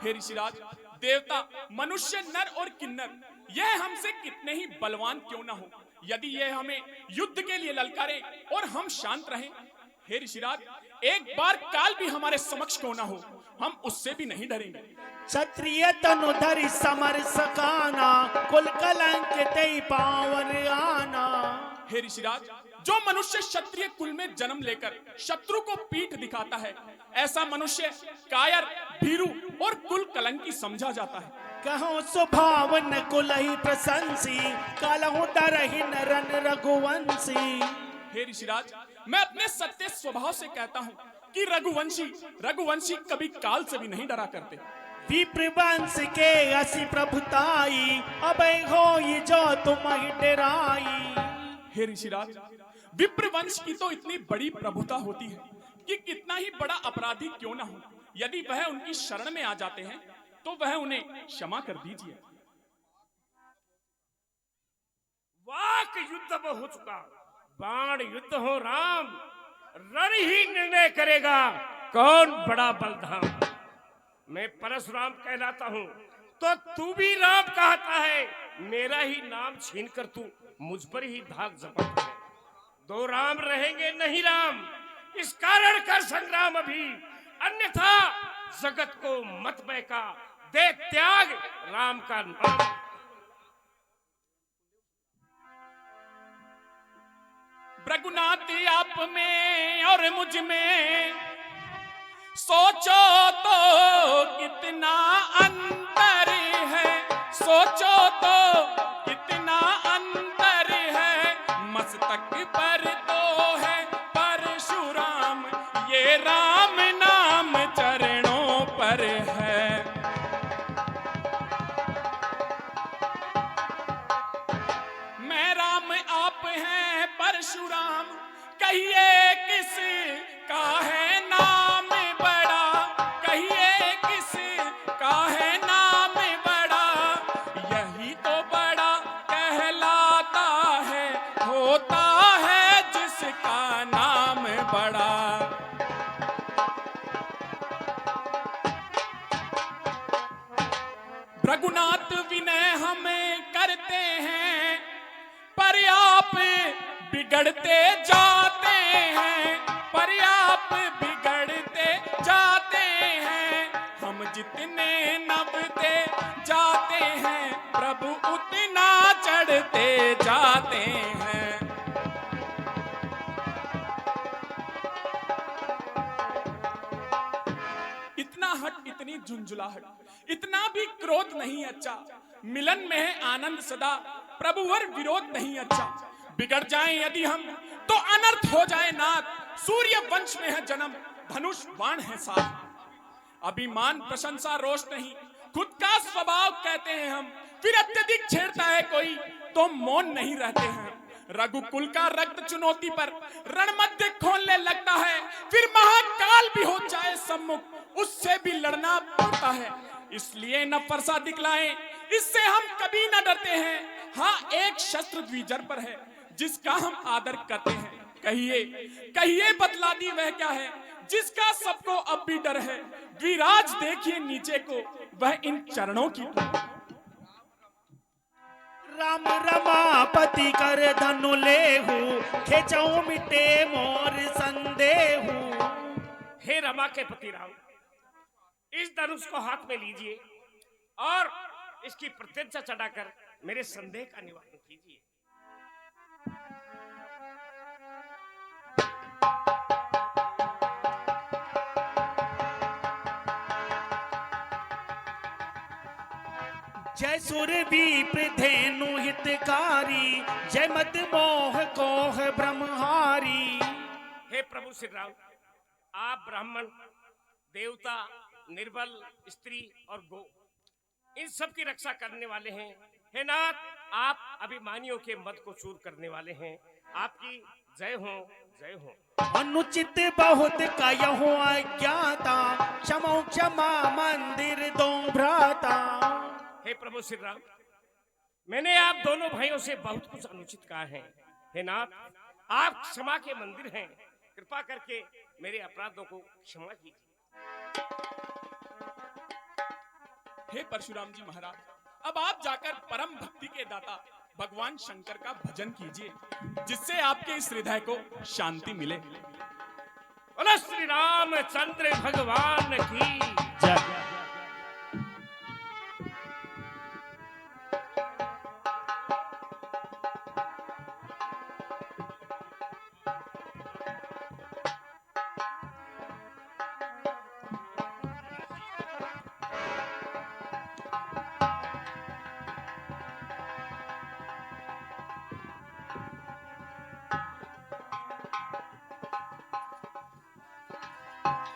हे ऋषिराज, देवता, मनुष्य, नर और किन्नर, यह हमसे कितने ही बलवान क्यों ना हो, यदि यह हमें युद्ध के लिए ललकारे और हम शांत रहें, हे ऋषिराज, एक बार काल भी हमारे समक्ष क्यों ना हो, हम उससे भी नहीं डरेंगे। क्षत्रिय तनु धरि समर सकाना, कुल कलंक तेई पावन आना। हे ऋषिराज, जो मनुष्य क्षत्रिय कुल में जन्म लेकर शत्रु को पीठ दिखाता है, ऐसा मनुष्य कायर, भीरू और कुल कलंकी समझा जाता है। कहो स्वभाव न कुल ही प्रशंसी, कालहु डरहि नरन रघुवंशी। हे ऋषिराज, मैं अपने सत्य स्वभाव से कहता हूँ कि रघुवंशी कभी काल से भी नहीं डरा करते। विप्र वंश के असी प्रभुताई, अब हो ये जो तुम ही डराई। हे ऋषिराज, विप्र वंश की तो इतनी बड़ी प्रभुता होती है कि कितना ही बड़ा अपराधी क्यों ना हो, यदि वह उनकी शरण में आ जाते हैं तो वह उन्हें क्षमा कर दीजिए। वाक युद्ध में हो चुका, बाण युद्ध हो राम, रण ही निर्णय करेगा कौन बड़ा बलधाम। मैं परशुराम कहलाता हूँ तो तू भी राम कहता है, मेरा ही नाम छीन कर तू मुझ पर ही धाक जमाता है। दो राम रहेंगे नहीं राम, इस कारण कर संग्राम अभी, अन्यथा जगत को मत बहका, दे त्याग राम का नाम। रघुनाथ आप में और मुझ में सोचो तो कितना अंतर है, सोचो तो कितना अंतर है। मस्तक पर तो है परशुराम, ये राम नाम चरणों पर है। परशुराम, कहिए किस का है नाम बड़ा, कहिए किस का है नाम बड़ा, यही तो बड़ा कहलाता है, होता है जिसका नाम बड़ा। रघुनाथ विनय हमें करते हैं, पर आप बिगड़ते जाते हैं, पर आप बिगड़ते जाते हैं। हम जितने नभते जाते हैं, प्रभु उतना चढ़ते जाते हैं। इतना हट, इतनी झुंझुलाहट, इतना भी क्रोध नहीं अच्छा, मिलन में है आनंद सदा, प्रभुवर विरोध नहीं अच्छा। बिगड़ जाएं यदि हम तो अनर्थ हो जाए नाथ, सूर्य वंश में है जन्म, धनुष बाण है साथ। अभिमान प्रशंसा रोष नहीं, खुद का स्वभाव कहते हैं हम, फिर अत्यधिक छेड़ता है कोई तो मौन नहीं रहते हैं। रघुकुल का रक्त चुनौती पर रण मध्य खोलने लगता है, फिर महाकाल भी हो जाए सम्मुख, उससे भी लड़ना पड़ता है। इसलिए न फरसा दिखलाएं, इससे हम कभी न डरते हैं। हाँ, एक शस्त्र द्विजर पर है जिसका हम आदर करते हैं। कहिए कहिए बतला दी वह क्या है, जिसका सबको अब भी डर है। द्विराज देखिए नीचे को, वह इन चरणों की राम रमापति कर धनु लेहू, खेचऊ मिटे मोर संदेहू। हे रमा के पति राम, इस धनुष को हाथ में लीजिए और इसकी प्रत्यंचा चढ़ाकर मेरे संदेह का निवारण कीजिए। जय सुर विप्र धेनु हितकारी, जय मद मोह कोह ब्रह्महारी। हे प्रभु श्री राम, आप ब्राह्मण, देवता, निर्बल, स्त्री और गो, इन सब की रक्षा करने वाले हैं। हे नाथ, आप अभिमानियों के मद को चूर करने वाले हैं। आपकी जय हो, जय हो। अनुचित बहुत कयहु अज्ञाता, क्षमो क्षमा मंदिर दो भ्राता। हे प्रभु श्री राम, मैंने आप दोनों भाइयों से बहुत कुछ अनुचित कहा है। हे नाथ, आप क्षमा के मंदिर हैं, कृपा करके मेरे अपराधों को क्षमा कीजिए। हे परशुराम जी महाराज, अब आप जाकर परम भक्ति के दाता भगवान शंकर का भजन कीजिए, जिससे आपके इस हृदय को शांति मिले। बोलो श्री रामचंद्र भगवान की जय।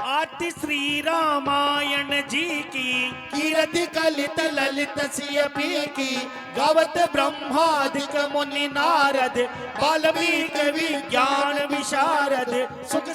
आरती श्री रामायण जी की, कीर्ति कलित ललित सिय पी की, गावत ब्रह्मादिक मुनि नारद, वाल्मीकि विज्ञान विशारद, सुख